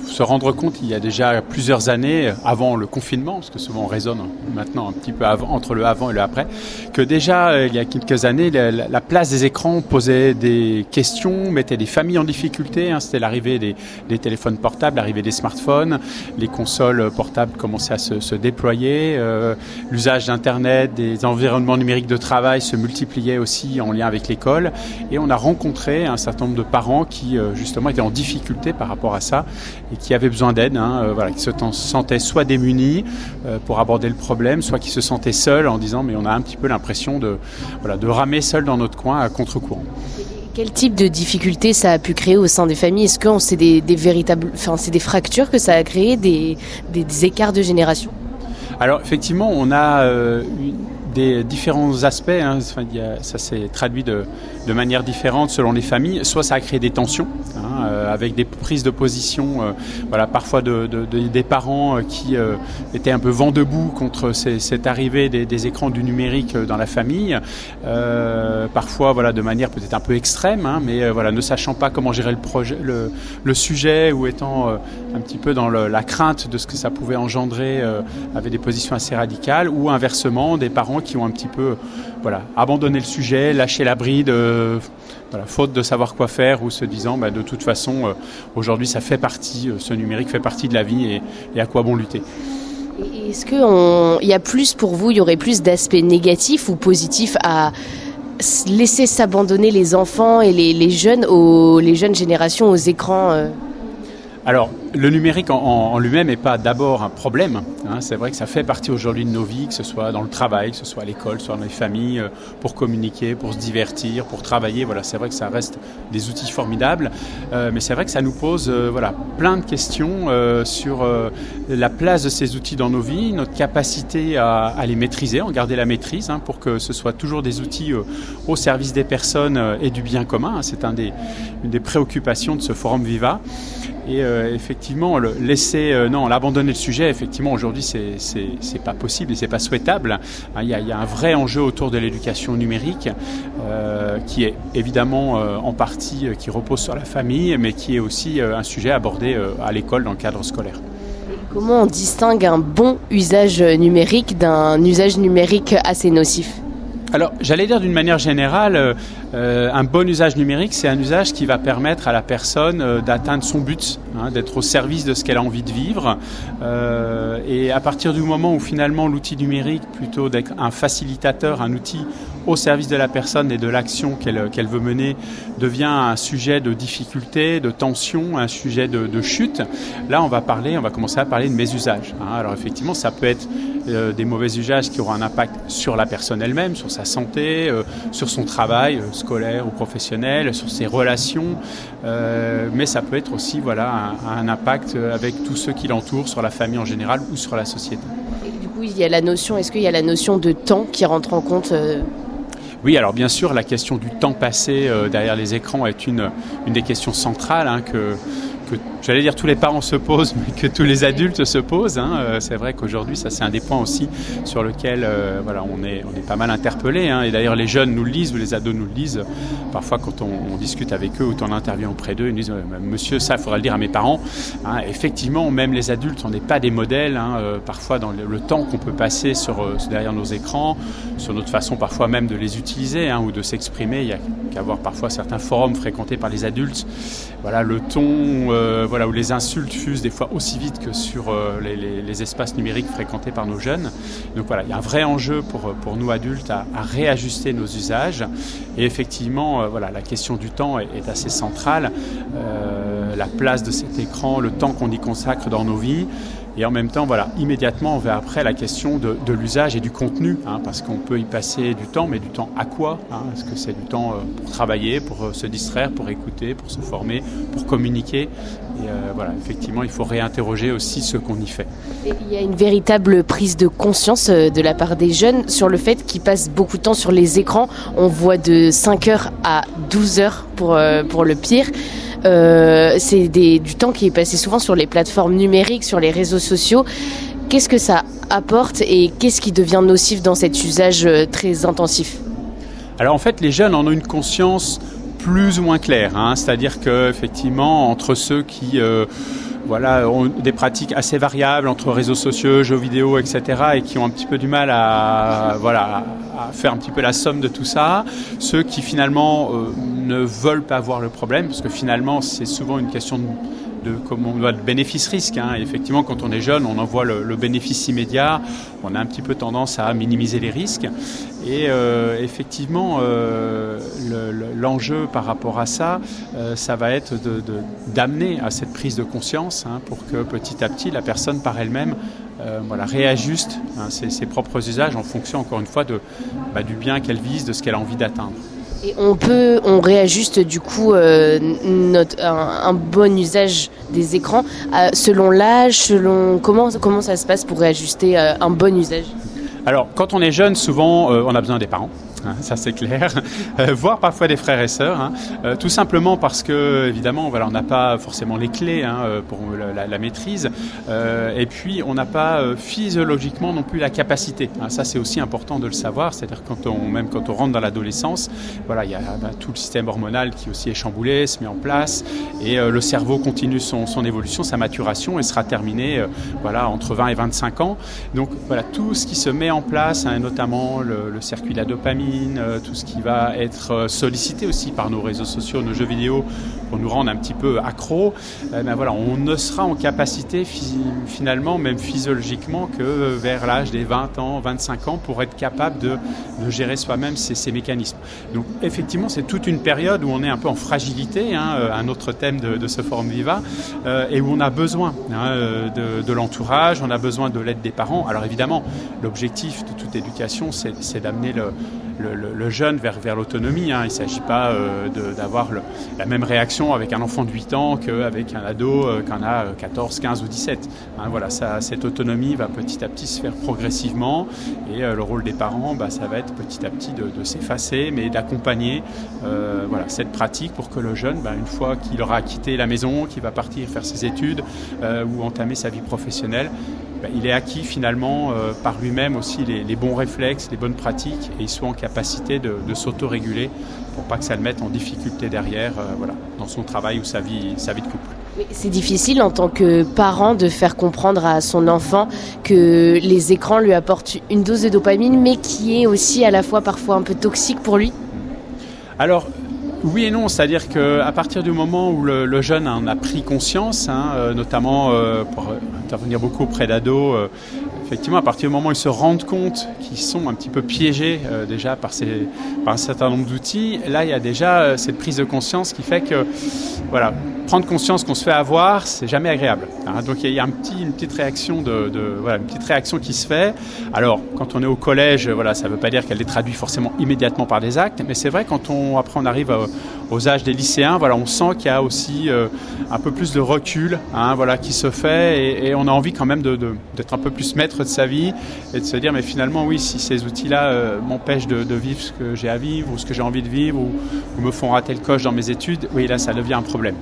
se rendre compte il y a déjà plusieurs années, avant le confinement, parce que souvent on raisonne maintenant un petit peu entre le avant et le après, que déjà il y a quelques années, la place des écrans posait des questions, mettait des familles en difficulté. C'était l'arrivée des téléphones portables, l'arrivée des smartphones, les consoles portables commençaient à se déployer, l'usage d'Internet, des environnements numériques de travail se multipliait aussi en lien avec l'école, et on a rencontré un certain nombre de parents qui justement étaient en difficulté par rapport à ça, et qui avaient besoin d'aide, qui se sentaient soit démunis pour aborder le problème, soit qui se sentaient seuls en disant mais on a un petit peu l'impression de ramer seul dans notre coin à contre-courant. Quel type de difficultés ça a pu créer au sein des familles ? Est-ce que c'est des véritables, c'est des fractures que ça a créé, des écarts de génération ? Alors effectivement, on a des différents aspects, ça s'est traduit de manière différente selon les familles. Soit ça a créé des tensions, avec des prises de position, parfois des parents qui étaient un peu vent debout contre cette arrivée des écrans du numérique dans la famille, parfois de manière peut-être un peu extrême, mais ne sachant pas comment gérer le sujet, ou étant un petit peu dans la crainte de ce que ça pouvait engendrer, avec des positions assez radicales, ou inversement des parents qui ont un petit peu abandonné le sujet, lâché la bride, faute de savoir quoi faire, ou se disant de toute façon aujourd'hui ça fait partie, ce numérique fait partie de la vie, et à quoi bon lutter. Est-ce qu'il y a plus pour vous, il y aurait plus d'aspects négatifs ou positifs à laisser s'abandonner les enfants et les jeunes générations aux écrans Alors, le numérique en lui-même n'est pas d'abord un problème. C'est vrai que ça fait partie aujourd'hui de nos vies, que ce soit dans le travail, que ce soit à l'école, que ce soit dans les familles, pour communiquer, pour se divertir, pour travailler. C'est vrai que ça reste des outils formidables. Mais c'est vrai que ça nous pose plein de questions sur la place de ces outils dans nos vies, notre capacité à les maîtriser, en garder la maîtrise, pour que ce soit toujours des outils au service des personnes et du bien commun. C'est une des préoccupations de ce Forum Viva. Et effectivement, l'abandonner le sujet, effectivement, aujourd'hui, c'est pas possible et c'est pas souhaitable. Il y a un vrai enjeu autour de l'éducation numérique qui est évidemment en partie qui repose sur la famille, mais qui est aussi un sujet abordé à l'école dans le cadre scolaire. Comment on distingue un bon usage numérique d'un usage numérique assez nocif ? Alors, j'allais dire d'une manière générale, Un bon usage numérique, c'est un usage qui va permettre à la personne d'atteindre son but, d'être au service de ce qu'elle a envie de vivre. Et à partir du moment où finalement l'outil numérique, plutôt d'être un facilitateur, un outil au service de la personne et de l'action qu'elle veut mener, devient un sujet de difficulté, de tension, un sujet de chute, là on va commencer à parler de mésusage. Alors effectivement, ça peut être des mauvais usages qui auront un impact sur la personne elle-même, sur sa santé, sur son travail scolaire ou professionnel, sur ses relations, mais ça peut être aussi un impact avec tous ceux qui l'entourent, sur la famille en général ou sur la société. Et du coup, est-ce qu'il y a la notion de temps qui rentre en compte Oui, alors bien sûr, la question du temps passé derrière les écrans est une des questions centrales que j'allais dire tous les parents se posent, mais que tous les adultes se posent. C'est vrai qu'aujourd'hui, ça c'est un des points aussi sur lequel on est pas mal interpellés. Et d'ailleurs, les jeunes nous le disent ou les ados nous le disent. Parfois, quand on discute avec eux ou quand on intervient auprès d'eux, ils nous disent monsieur, ça, il faudra le dire à mes parents. Effectivement, même les adultes, on n'est pas des modèles. Parfois, dans le temps qu'on peut passer derrière nos écrans, sur notre façon parfois même de les utiliser ou de s'exprimer, il y a qu'à voir parfois certains forums fréquentés par les adultes. Le ton, où les insultes fusent des fois aussi vite que sur les espaces numériques fréquentés par nos jeunes. Donc il y a un vrai enjeu pour nous adultes à réajuster nos usages. Et effectivement, la question du temps est assez centrale. La place de cet écran, le temps qu'on y consacre dans nos vies. Et en même temps, immédiatement, on va après la question de l'usage et du contenu, parce qu'on peut y passer du temps, mais du temps à quoi Est-ce que c'est du temps pour travailler, pour se distraire, pour écouter, pour se former, pour communiquer? Et effectivement, il faut réinterroger aussi ce qu'on y fait. Et il y a une véritable prise de conscience de la part des jeunes sur le fait qu'ils passent beaucoup de temps sur les écrans. On voit de 5h à 12h pour le pire. C'est du temps qui est passé souvent sur les plateformes numériques, sur les réseaux sociaux. Qu'est-ce que ça apporte et qu'est-ce qui devient nocif dans cet usage très intensif? Alors en fait, les jeunes en ont une conscience plus ou moins claire. C'est-à-dire qu'effectivement, entre ceux qui ont des pratiques assez variables entre réseaux sociaux, jeux vidéo, etc., et qui ont un petit peu du mal à faire un petit peu la somme de tout ça. Ceux qui finalement ne veulent pas voir le problème, parce que finalement c'est souvent une question de bénéfice-risque. Et effectivement, quand on est jeune, on en voit le bénéfice immédiat, on a un petit peu tendance à minimiser les risques. Et effectivement, l'enjeu par rapport à ça, ça va être d'amener à cette prise de conscience pour que petit à petit, la personne par elle-même réajuste ses propres usages en fonction, encore une fois, du bien qu'elle vise, de ce qu'elle a envie d'atteindre. Et on réajuste du coup un bon usage des écrans selon l'âge, comment ça se passe pour réajuster un bon usage? Alors, quand on est jeune, souvent, on a besoin des parents. Ça c'est clair, voire parfois des frères et sœurs, tout simplement parce que évidemment on n'a pas forcément les clés pour la maîtrise, et puis on n'a pas physiologiquement non plus la capacité. Ça c'est aussi important de le savoir, c'est-à-dire quand on rentre dans l'adolescence, il y a tout le système hormonal qui aussi est chamboulé, se met en place, et le cerveau continue son évolution, sa maturation, et sera terminé entre 20 et 25 ans. Donc tout ce qui se met en place, notamment le circuit de la dopamine, tout ce qui va être sollicité aussi par nos réseaux sociaux, nos jeux vidéo, pour nous rendre un petit peu accros, on ne sera en capacité finalement, même physiologiquement, que vers l'âge des 20 ans, 25 ans, pour être capable de gérer soi-même ces mécanismes. Donc effectivement, c'est toute une période où on est un peu en fragilité, un autre thème de ce Forum Viva, et où on a besoin de l'entourage, on a besoin de l'aide des parents. Alors évidemment, l'objectif de toute éducation, c'est d'amener le jeune vers l'autonomie. Il ne s'agit pas d'avoir la même réaction avec un enfant de 8 ans qu'avec un ado qui en a 14, 15 ou 17. Cette autonomie va petit à petit se faire progressivement, et le rôle des parents, ça va être petit à petit de s'effacer, mais d'accompagner cette pratique pour que le jeune, une fois qu'il aura quitté la maison, qu'il va partir faire ses études ou entamer sa vie professionnelle, il est acquis finalement par lui-même aussi les bons réflexes, les bonnes pratiques, et il soit en capacité de s'autoréguler pour pas que ça le mette en difficulté derrière dans son travail ou sa vie de couple. C'est difficile en tant que parent de faire comprendre à son enfant que les écrans lui apportent une dose de dopamine, mais qui est aussi à la fois parfois un peu toxique pour lui. Alors, oui et non, c'est-à-dire qu'à partir du moment où le jeune en a pris conscience, notamment pour intervenir beaucoup auprès d'ados, effectivement, à partir du moment où ils se rendent compte qu'ils sont un petit peu piégés déjà par un certain nombre d'outils, là, il y a déjà cette prise de conscience qui fait que, voilà, prendre conscience qu'on se fait avoir, c'est jamais agréable. Donc il y a une petite réaction une petite réaction qui se fait. Alors, quand on est au collège, voilà, ça ne veut pas dire qu'elle est traduite forcément immédiatement par des actes, mais c'est vrai quand après on arrive aux âges des lycéens, voilà, on sent qu'il y a aussi un peu plus de recul, voilà, qui se fait, et on a envie quand même d'être un peu plus maître de sa vie et de se dire mais finalement oui, si ces outils-là m'empêchent de vivre ce que j'ai à vivre ou ce que j'ai envie de vivre ou me font rater le coche dans mes études, oui, là ça devient un problème.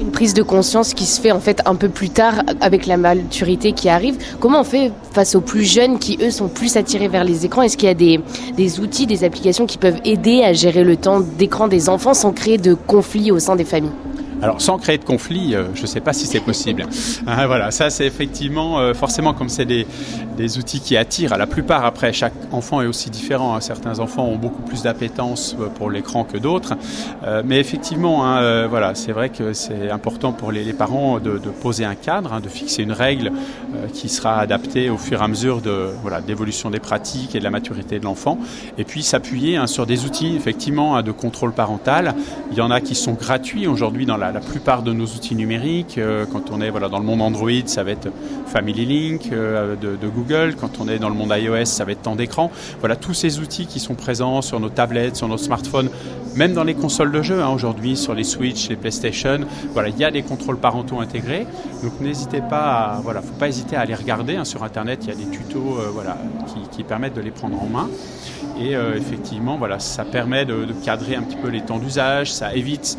Une prise de conscience qui se fait en fait un peu plus tard avec la maturité qui arrive. Comment on fait face aux plus jeunes qui eux sont plus attirés vers les écrans? Est-ce qu'il y a des outils, des applications qui peuvent aider à gérer le temps d'écran des enfants sans créer de conflits au sein des familles? Alors, sans créer de conflit, je ne sais pas si c'est possible. Voilà, ça c'est effectivement, forcément, comme c'est des outils qui attirent. La plupart, après, chaque enfant est aussi différent. Certains enfants ont beaucoup plus d'appétence pour l'écran que d'autres. Mais effectivement, voilà, c'est vrai que c'est important pour les parents de poser un cadre, de fixer une règle qui sera adaptée au fur et à mesure d'évolution des pratiques et de la maturité de l'enfant. Et puis s'appuyer sur des outils, effectivement, de contrôle parental. Il y en a qui sont gratuits aujourd'hui dans la plupart de nos outils numériques. Quand on est dans le monde Android, ça va être Family Link de Google. Quand on est dans le monde iOS, ça va être Temps d'écran. Voilà, tous ces outils qui sont présents sur nos tablettes, sur nos smartphones, même dans les consoles de jeux aujourd'hui, sur les Switch, les PlayStation. Voilà, il y a des contrôles parentaux intégrés. Donc n'hésitez pas faut pas hésiter à aller regarder. Sur Internet, il y a des tutos qui permettent de les prendre en main. Et effectivement, ça permet de cadrer un petit peu les temps d'usage. Ça évite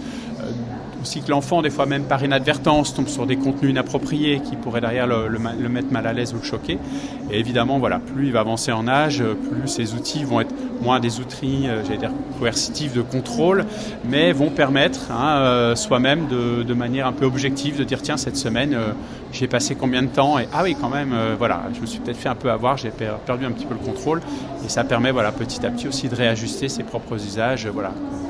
aussi que l'enfant, des fois même par inadvertance, tombe sur des contenus inappropriés qui pourraient derrière le mettre mal à l'aise ou le choquer. Et évidemment, plus il va avancer en âge, plus ces outils vont être moins des outils, coercitifs de contrôle, mais vont permettre soi-même de manière un peu objective de dire tiens, cette semaine, j'ai passé combien de temps et ah oui, quand même, je me suis peut-être fait un peu avoir, j'ai perdu un petit peu le contrôle. Et ça permet petit à petit aussi de réajuster ses propres usages,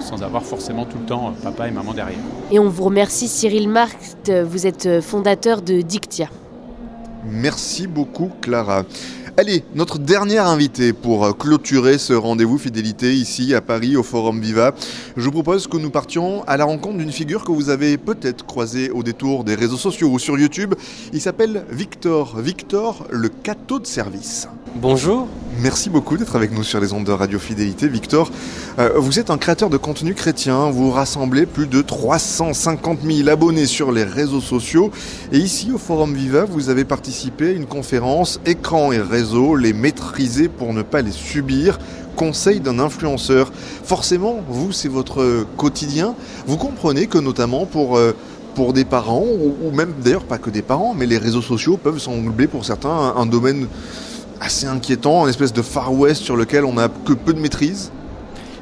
sans avoir forcément tout le temps papa et maman derrière. Et on vous remercie Cyril Markt, vous êtes fondateur de Dictia. Merci beaucoup Clara. Allez, notre dernière invitée pour clôturer ce rendez-vous fidélité ici à Paris au Forum Viva. Je vous propose que nous partions à la rencontre d'une figure que vous avez peut-être croisée au détour des réseaux sociaux ou sur YouTube. Il s'appelle Victor. Victor, le cateau de service. Bonjour. Merci beaucoup d'être avec nous sur les ondes de Radio Fidélité. Victor, vous êtes un créateur de contenu chrétien. Vous rassemblez plus de 350 000 abonnés sur les réseaux sociaux. Et ici, au Forum Viva, vous avez participé à une conférence écran et réseau, les maîtriser pour ne pas les subir. Conseil d'un influenceur. Forcément, vous, c'est votre quotidien. Vous comprenez que notamment pour des parents, ou même d'ailleurs pas que des parents, mais les réseaux sociaux peuvent sembler pour certains un domaine assez inquiétant, une espèce de Far West sur lequel on n'a que peu de maîtrise.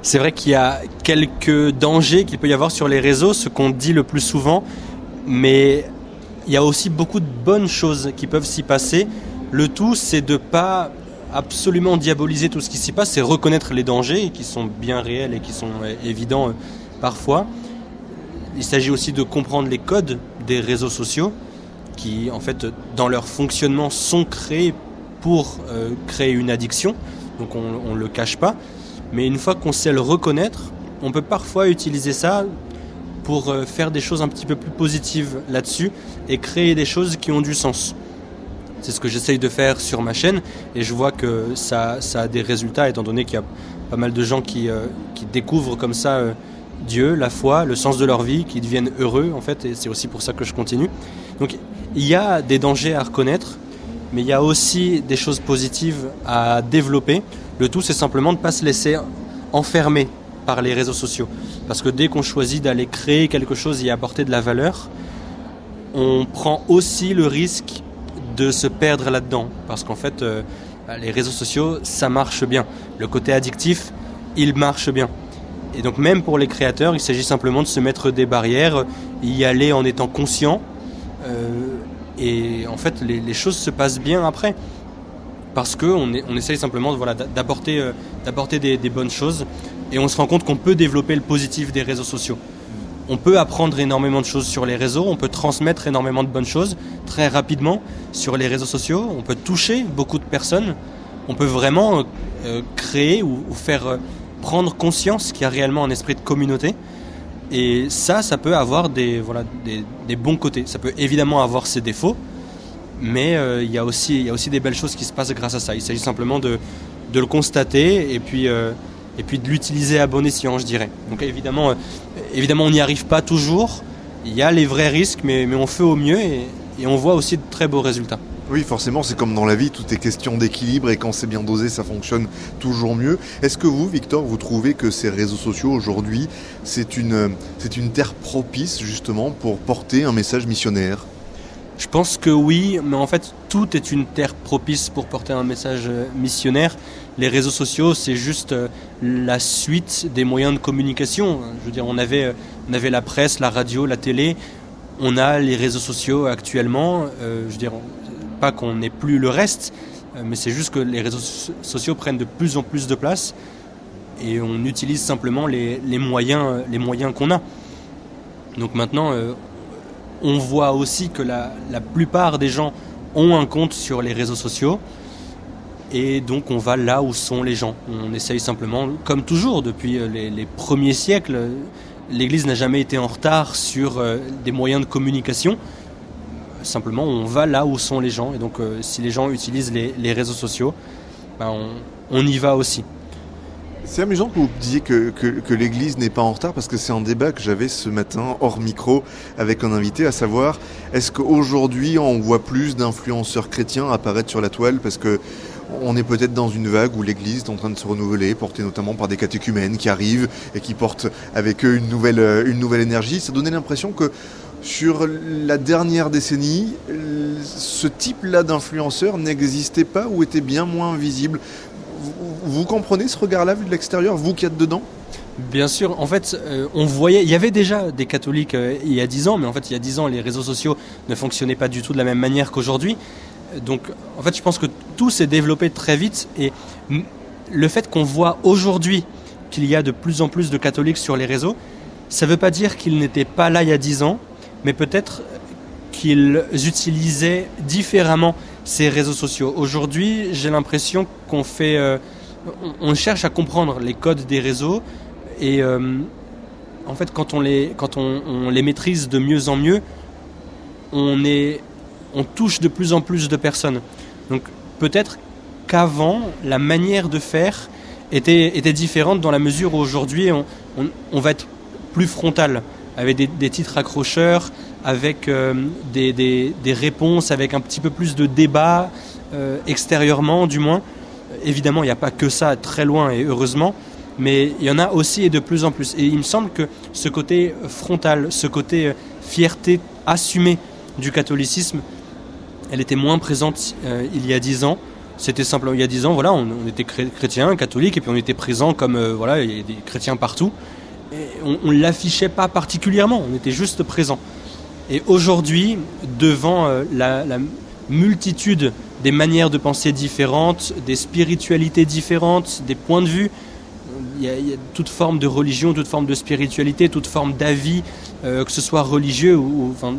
C'est vrai qu'il y a quelques dangers qu'il peut y avoir sur les réseaux, ce qu'on dit le plus souvent, mais il y a aussi beaucoup de bonnes choses qui peuvent s'y passer. Le tout, c'est de ne pas absolument diaboliser tout ce qui s'y passe, c'est reconnaître les dangers qui sont bien réels et qui sont évidents parfois. Il s'agit aussi de comprendre les codes des réseaux sociaux qui, en fait, dans leur fonctionnement, sont créés pour créer une addiction, donc on ne le cache pas, mais une fois qu'on sait le reconnaître, on peut parfois utiliser ça pour faire des choses un petit peu plus positives là-dessus et créer des choses qui ont du sens. C'est ce que j'essaye de faire sur ma chaîne et je vois que ça a des résultats étant donné qu'il y a pas mal de gens qui découvrent comme ça Dieu, la foi, le sens de leur vie, qui deviennent heureux en fait, et c'est aussi pour ça que je continue. Donc il y a des dangers à reconnaître, mais il y a aussi des choses positives à développer. Le tout, c'est simplement de ne pas se laisser enfermer par les réseaux sociaux. Parce que dès qu'on choisit d'aller créer quelque chose et apporter de la valeur, on prend aussi le risque de se perdre là-dedans. Parce qu'en fait, les réseaux sociaux, ça marche bien. Le côté addictif, il marche bien. Et donc même pour les créateurs, il s'agit simplement de se mettre des barrières, y aller en étant conscient. Et en fait, les choses se passent bien après. Parce qu'on essaye simplement d'apporter des bonnes choses Et on se rend compte qu'on peut développer le positif des réseaux sociaux. On peut apprendre énormément de choses sur les réseaux, on peut transmettre énormément de bonnes choses très rapidement sur les réseaux sociaux, on peut toucher beaucoup de personnes, on peut vraiment créer ou faire prendre conscience qu'il y a réellement un esprit de communauté. Et ça peut avoir des bons côtés. Ça peut évidemment avoir ses défauts, mais il y a aussi des belles choses qui se passent grâce à ça. Il s'agit simplement de le constater et puis de l'utiliser à bon escient, je dirais. Donc évidemment on n'y arrive pas toujours. Il y a les vrais risques, mais on fait au mieux et on voit aussi de très beaux résultats. Oui, forcément, c'est comme dans la vie, tout est question d'équilibre et quand c'est bien dosé, ça fonctionne toujours mieux. Est-ce que vous, Victor, vous trouvez que ces réseaux sociaux aujourd'hui, c'est une terre propice justement pour porter un message missionnaire ? Je pense que oui, mais en fait, tout est une terre propice pour porter un message missionnaire. Les réseaux sociaux, c'est juste la suite des moyens de communication. Je veux dire, on avait la presse, la radio, la télé. On a les réseaux sociaux actuellement. Je veux dire, pas qu'on n'ait plus le reste, mais c'est juste que les réseaux sociaux prennent de plus en plus de place et on utilise simplement les moyens qu'on a. Donc maintenant, on voit aussi que la plupart des gens ont un compte sur les réseaux sociaux et donc on va là où sont les gens. On essaye simplement, comme toujours depuis les premiers siècles, l'Église n'a jamais été en retard sur des moyens de communication. Simplement, on va là où sont les gens. Et donc, si les gens utilisent les réseaux sociaux, on y va aussi. C'est amusant que vous disiez que l'Église n'est pas en retard, parce que c'est un débat que j'avais ce matin, hors micro, avec un invité, à savoir, est-ce qu'aujourd'hui, on voit plus d'influenceurs chrétiens apparaître sur la toile, parce que on est peut-être dans une vague où l'Église est en train de se renouveler, portée notamment par des catéchumènes qui arrivent et qui portent avec eux une nouvelle énergie. Ça donnait l'impression que sur la dernière décennie, ce type-là d'influenceur n'existait pas ou était bien moins visible. Vous comprenez ce regard-là vu de l'extérieur, vous qui êtes dedans ? Bien sûr, en fait, on voyait, il y avait déjà des catholiques il y a 10 ans, mais en fait, il y a 10 ans, les réseaux sociaux ne fonctionnaient pas du tout de la même manière qu'aujourd'hui. Donc, en fait, je pense que tout s'est développé très vite et le fait qu'on voit aujourd'hui qu'il y a de plus en plus de catholiques sur les réseaux, ça ne veut pas dire qu'ils n'étaient pas là il y a 10 ans, mais peut-être qu'ils utilisaient différemment ces réseaux sociaux. Aujourd'hui, j'ai l'impression qu'on on cherche à comprendre les codes des réseaux et en fait, quand on les maîtrise de mieux en mieux, on touche de plus en plus de personnes. Donc peut-être qu'avant, la manière de faire était différente dans la mesure où aujourd'hui, on va être plus frontal, avec des titres accrocheurs, avec des réponses, avec un petit peu plus de débat extérieurement du moins. Évidemment, il n'y a pas que ça, très loin et heureusement, mais il y en a aussi et de plus en plus. Et il me semble que ce côté frontal, ce côté fierté assumée du catholicisme, elle était moins présente il y a 10 ans. C'était simplement il y a 10 ans, voilà, on était chrétiens, catholiques, et puis on était présents comme voilà, il y a des chrétiens partout. Et on ne l'affichait pas particulièrement, on était juste présents. Et aujourd'hui, devant la multitude des manières de penser différentes, des spiritualités différentes, des points de vue, il y a toute forme de religion, toute forme de spiritualité, toute forme d'avis, que ce soit religieux ou enfin,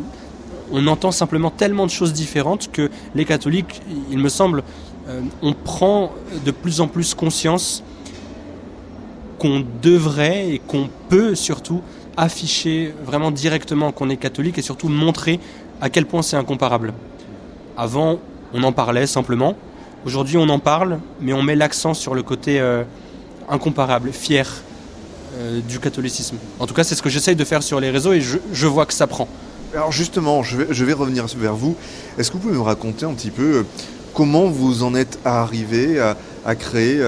on entend simplement tellement de choses différentes que les catholiques, il me semble, on prend de plus en plus conscience qu'on devrait et qu'on peut surtout afficher vraiment directement qu'on est catholique et surtout montrer à quel point c'est incomparable. Avant, on en parlait simplement. Aujourd'hui, on en parle, mais on met l'accent sur le côté incomparable, fier du catholicisme. En tout cas, c'est ce que j'essaye de faire sur les réseaux et je vois que ça prend. Alors justement, je vais revenir vers vous. Est-ce que vous pouvez me raconter un petit peu comment vous en êtes arrivé à créer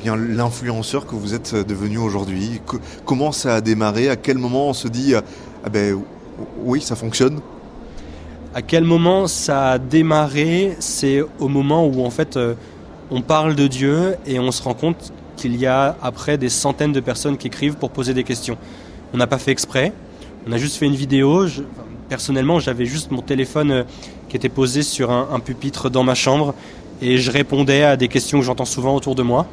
bien l'influenceur que vous êtes devenu aujourd'hui ? Comment ça a démarré ? À quel moment on se dit ah ben oui, ça fonctionne ? À quel moment ça a démarré ? C'est au moment où en fait on parle de Dieu et on se rend compte qu'il y a après des centaines de personnes qui écrivent pour poser des questions. On n'a pas fait exprès, on a juste fait une vidéo. Personnellement, j'avais juste mon téléphone qui était posé sur un pupitre dans ma chambre et je répondais à des questions que j'entends souvent autour de moi.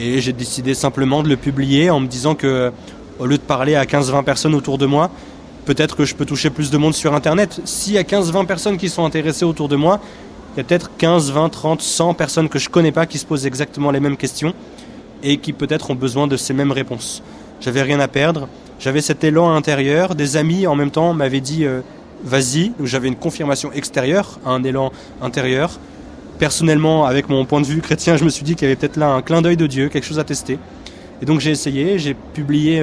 Et j'ai décidé simplement de le publier en me disant que, au lieu de parler à 15-20 personnes autour de moi, peut-être que je peux toucher plus de monde sur Internet. S'il y a 15-20 personnes qui sont intéressées autour de moi, il y a peut-être 15, 20, 30, 100 personnes que je ne connais pas qui se posent exactement les mêmes questions et qui peut-être ont besoin de ces mêmes réponses. J'avais rien à perdre, j'avais cet élan intérieur, des amis en même temps m'avaient dit vas-y, donc j'avais une confirmation extérieure à un élan intérieur. Personnellement, avec mon point de vue chrétien, je me suis dit qu'il y avait peut-être là un clin d'œil de Dieu, quelque chose à tester. Et donc j'ai essayé, j'ai publié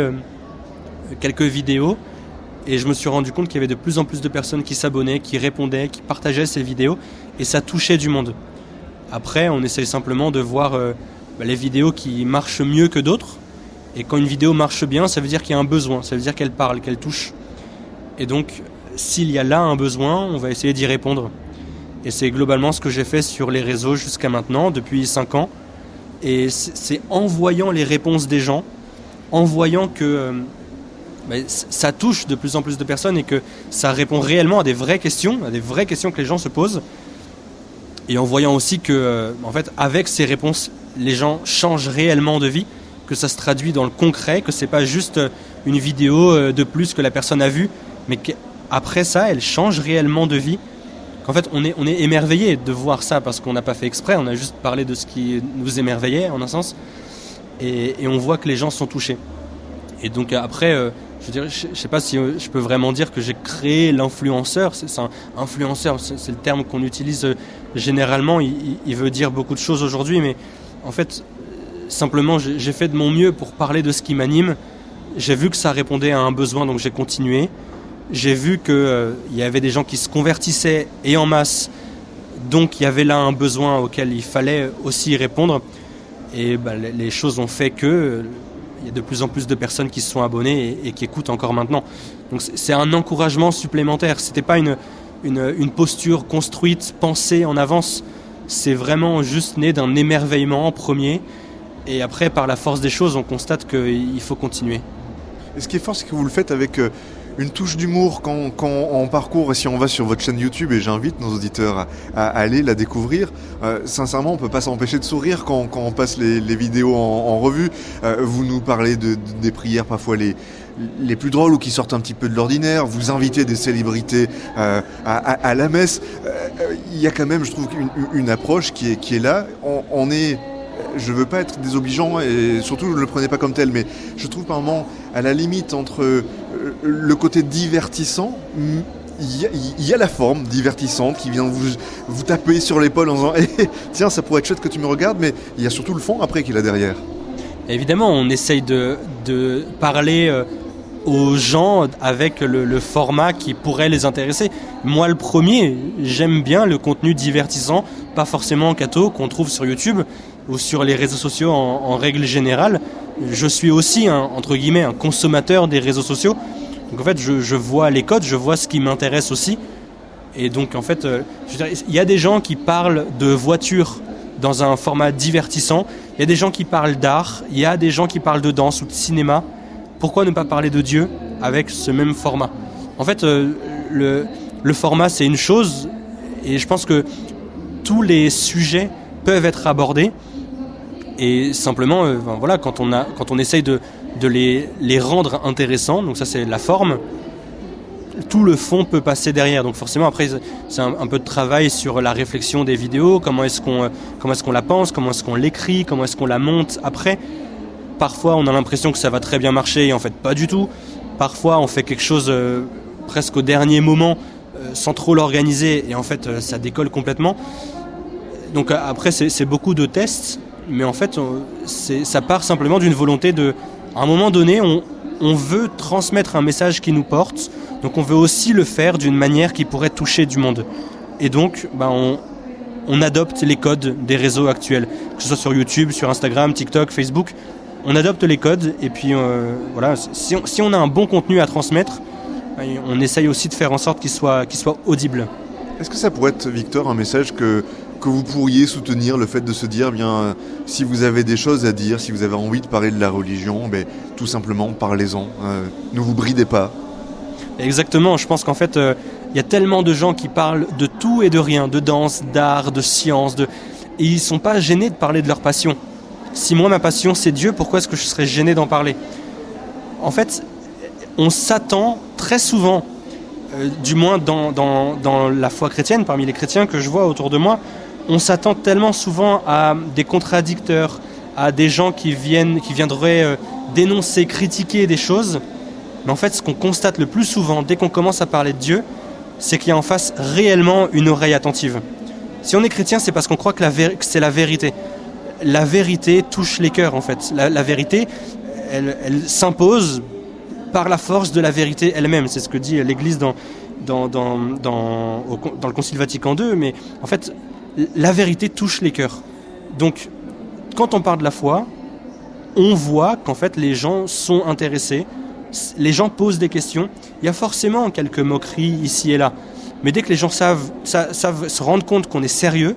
quelques vidéos et je me suis rendu compte qu'il y avait de plus en plus de personnes qui s'abonnaient, qui répondaient, qui partageaient ces vidéos et ça touchait du monde. Après, on essaye simplement de voir les vidéos qui marchent mieux que d'autres. Et quand une vidéo marche bien, ça veut dire qu'il y a un besoin, ça veut dire qu'elle parle, qu'elle touche. Et donc, s'il y a là un besoin, on va essayer d'y répondre. Et c'est globalement ce que j'ai fait sur les réseaux jusqu'à maintenant, depuis 5 ans. Et c'est en voyant les réponses des gens, en voyant que ça touche de plus en plus de personnes et que ça répond réellement à des vraies questions que les gens se posent. Et en voyant aussi que, en fait, avec ces réponses, les gens changent réellement de vie, que ça se traduit dans le concret, que c'est pas juste une vidéo de plus que la personne a vue, mais qu'après ça, elle change réellement de vie. Qu'en fait, on est émerveillé de voir ça parce qu'on n'a pas fait exprès, on a juste parlé de ce qui nous émerveillait en un sens, et on voit que les gens sont touchés. Et donc après, je sais pas si je peux vraiment dire que j'ai créé l'influenceur. C'est un influenceur, c'est le terme qu'on utilise généralement. Il veut dire beaucoup de choses aujourd'hui, mais en fait, simplement, j'ai fait de mon mieux pour parler de ce qui m'anime. J'ai vu que ça répondait à un besoin, donc j'ai continué. J'ai vu qu'il y avait des gens qui se convertissaient et en masse, donc il y avait là un besoin auquel il fallait aussi y répondre. Et les choses ont fait que il y a de plus en plus de personnes qui se sont abonnées et qui écoutent encore maintenant. Donc c'est un encouragement supplémentaire. C'était pas une posture construite, pensée en avance. C'est vraiment juste né d'un émerveillement en premier. Et après, par la force des choses, on constate qu'il faut continuer. Et ce qui est fort, c'est que vous le faites avec une touche d'humour quand on parcourt, et si on va sur votre chaîne YouTube, et j'invite nos auditeurs à aller la découvrir, sincèrement, on peut pas s'empêcher de sourire quand on passe les vidéos en revue. Vous nous parlez des prières parfois les plus drôles ou qui sortent un petit peu de l'ordinaire, vous invitez des célébrités à la messe. Il y a quand même, je trouve, une approche qui est là. On est... Je veux pas être désobligeant et surtout ne le prenez pas comme tel, mais je trouve par moment à la limite entre le côté divertissant, il y a la forme divertissante qui vient vous taper sur l'épaule en disant tiens, ça pourrait être chouette que tu me regardes, mais il y a surtout le fond après qui est là derrière. Évidemment, on essaye de parler aux gens avec le format qui pourrait les intéresser. Moi, le premier, j'aime bien le contenu divertissant, pas forcément catho, qu'on trouve sur YouTube ou sur les réseaux sociaux en règle générale. Je suis aussi, entre guillemets, un consommateur des réseaux sociaux. Donc en fait, je vois les codes, je vois ce qui m'intéresse aussi. Et donc en fait, je veux dire, il y a des gens qui parlent de voitures dans un format divertissant. Il y a des gens qui parlent d'art. Il y a des gens qui parlent de danse ou de cinéma. Pourquoi ne pas parler de Dieu avec ce même format ? En fait, le format, c'est une chose. Et je pense que tous les sujets peuvent être abordés. Et simplement, voilà, quand on essaye de les rendre intéressants, donc ça c'est la forme, tout le fond peut passer derrière. Donc forcément après c'est un peu de travail sur la réflexion des vidéos, comment est-ce qu'on la pense, comment est-ce qu'on l'écrit, comment est-ce qu'on la monte après. Parfois on a l'impression que ça va très bien marcher et en fait pas du tout. Parfois on fait quelque chose presque au dernier moment sans trop l'organiser et en fait ça décolle complètement. Donc après c'est beaucoup de tests. Mais en fait, ça part simplement d'une volonté à un moment donné, on veut transmettre un message qui nous porte, donc on veut aussi le faire d'une manière qui pourrait toucher du monde. Et donc, on adopte les codes des réseaux actuels, que ce soit sur YouTube, sur Instagram, TikTok, Facebook. On adopte les codes et puis voilà, si on a un bon contenu à transmettre, on essaye aussi de faire en sorte qu'il soit audible. Est-ce que ça pourrait être, Victor, un message que vous pourriez soutenir, le fait de se dire, si vous avez des choses à dire, si vous avez envie de parler de la religion, tout simplement, parlez-en, ne vous bridez pas. Exactement, je pense qu'en fait, il y a tellement de gens qui parlent de tout et de rien, de danse, d'art, de science, et ils ne sont pas gênés de parler de leur passion. Si moi, ma passion, c'est Dieu, pourquoi est-ce que je serais gêné d'en parler ? En fait, on s'attend très souvent, du moins dans la foi chrétienne, parmi les chrétiens que je vois autour de moi, on s'attend tellement souvent à des contradicteurs, à des gens qui viendraient dénoncer, critiquer des choses. Mais en fait, ce qu'on constate le plus souvent, dès qu'on commence à parler de Dieu, c'est qu'il y a en face réellement une oreille attentive. Si on est chrétien, c'est parce qu'on croit que c'est la vérité. La vérité touche les cœurs, en fait. La vérité, elle s'impose par la force de la vérité elle-même. C'est ce que dit l'Église dans le Concile Vatican II. Mais en fait, la vérité touche les cœurs. Donc, quand on parle de la foi, on voit qu'en fait, les gens sont intéressés. Les gens posent des questions. Il y a forcément quelques moqueries ici et là. Mais dès que les gens savent se rendre compte qu'on est sérieux,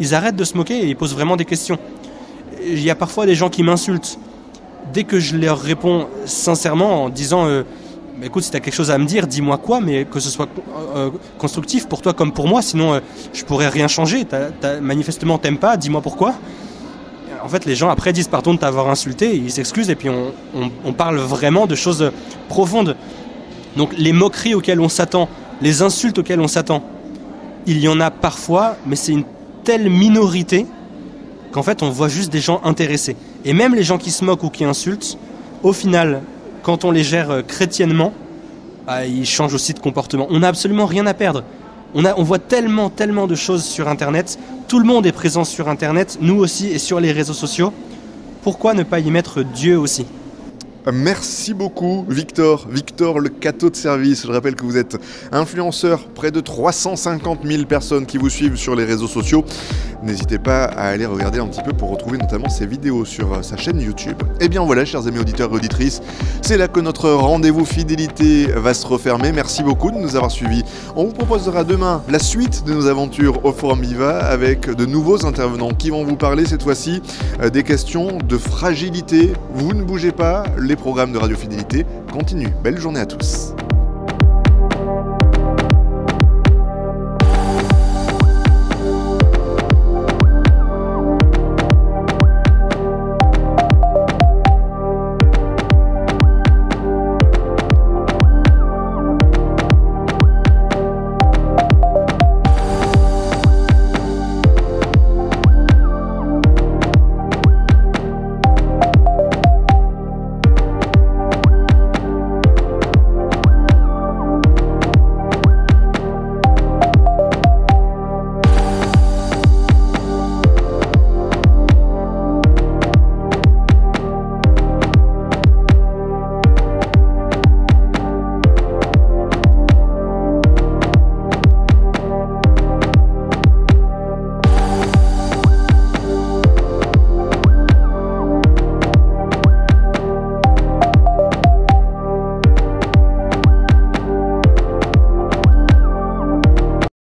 ils arrêtent de se moquer et ils posent vraiment des questions. Il y a parfois des gens qui m'insultent. Dès que je leur réponds sincèrement en disant écoute, si tu as quelque chose à me dire, dis-moi quoi, mais que ce soit constructif pour toi comme pour moi, sinon je pourrais rien changer. Manifestement, t'aimes pas, dis-moi pourquoi. En fait, les gens après disent pardon de t'avoir insulté, ils s'excusent et puis on parle vraiment de choses profondes. Donc les moqueries auxquelles on s'attend, les insultes auxquelles on s'attend, il y en a parfois, mais c'est une telle minorité qu'en fait on voit juste des gens intéressés. Et même les gens qui se moquent ou qui insultent, au final, quand on les gère chrétiennement, ils changent aussi de comportement. On n'a absolument rien à perdre. On voit tellement de choses sur Internet. Tout le monde est présent sur Internet, nous aussi, et sur les réseaux sociaux. Pourquoi ne pas y mettre Dieu aussi ? Merci beaucoup Victor, le cateau de service. Je rappelle que vous êtes influenceur, près de 350 000 personnes qui vous suivent sur les réseaux sociaux. N'hésitez pas à aller regarder un petit peu pour retrouver notamment ses vidéos sur sa chaîne YouTube. Et bien voilà, chers amis auditeurs et auditrices, c'est là que notre rendez-vous fidélité va se refermer. Merci beaucoup de nous avoir suivis. On vous proposera demain la suite de nos aventures au Forum Viva avec de nouveaux intervenants qui vont vous parler cette fois-ci des questions de fragilité. Vous ne bougez pas, les programmes de Radio Fidélité continuent. Belle journée à tous.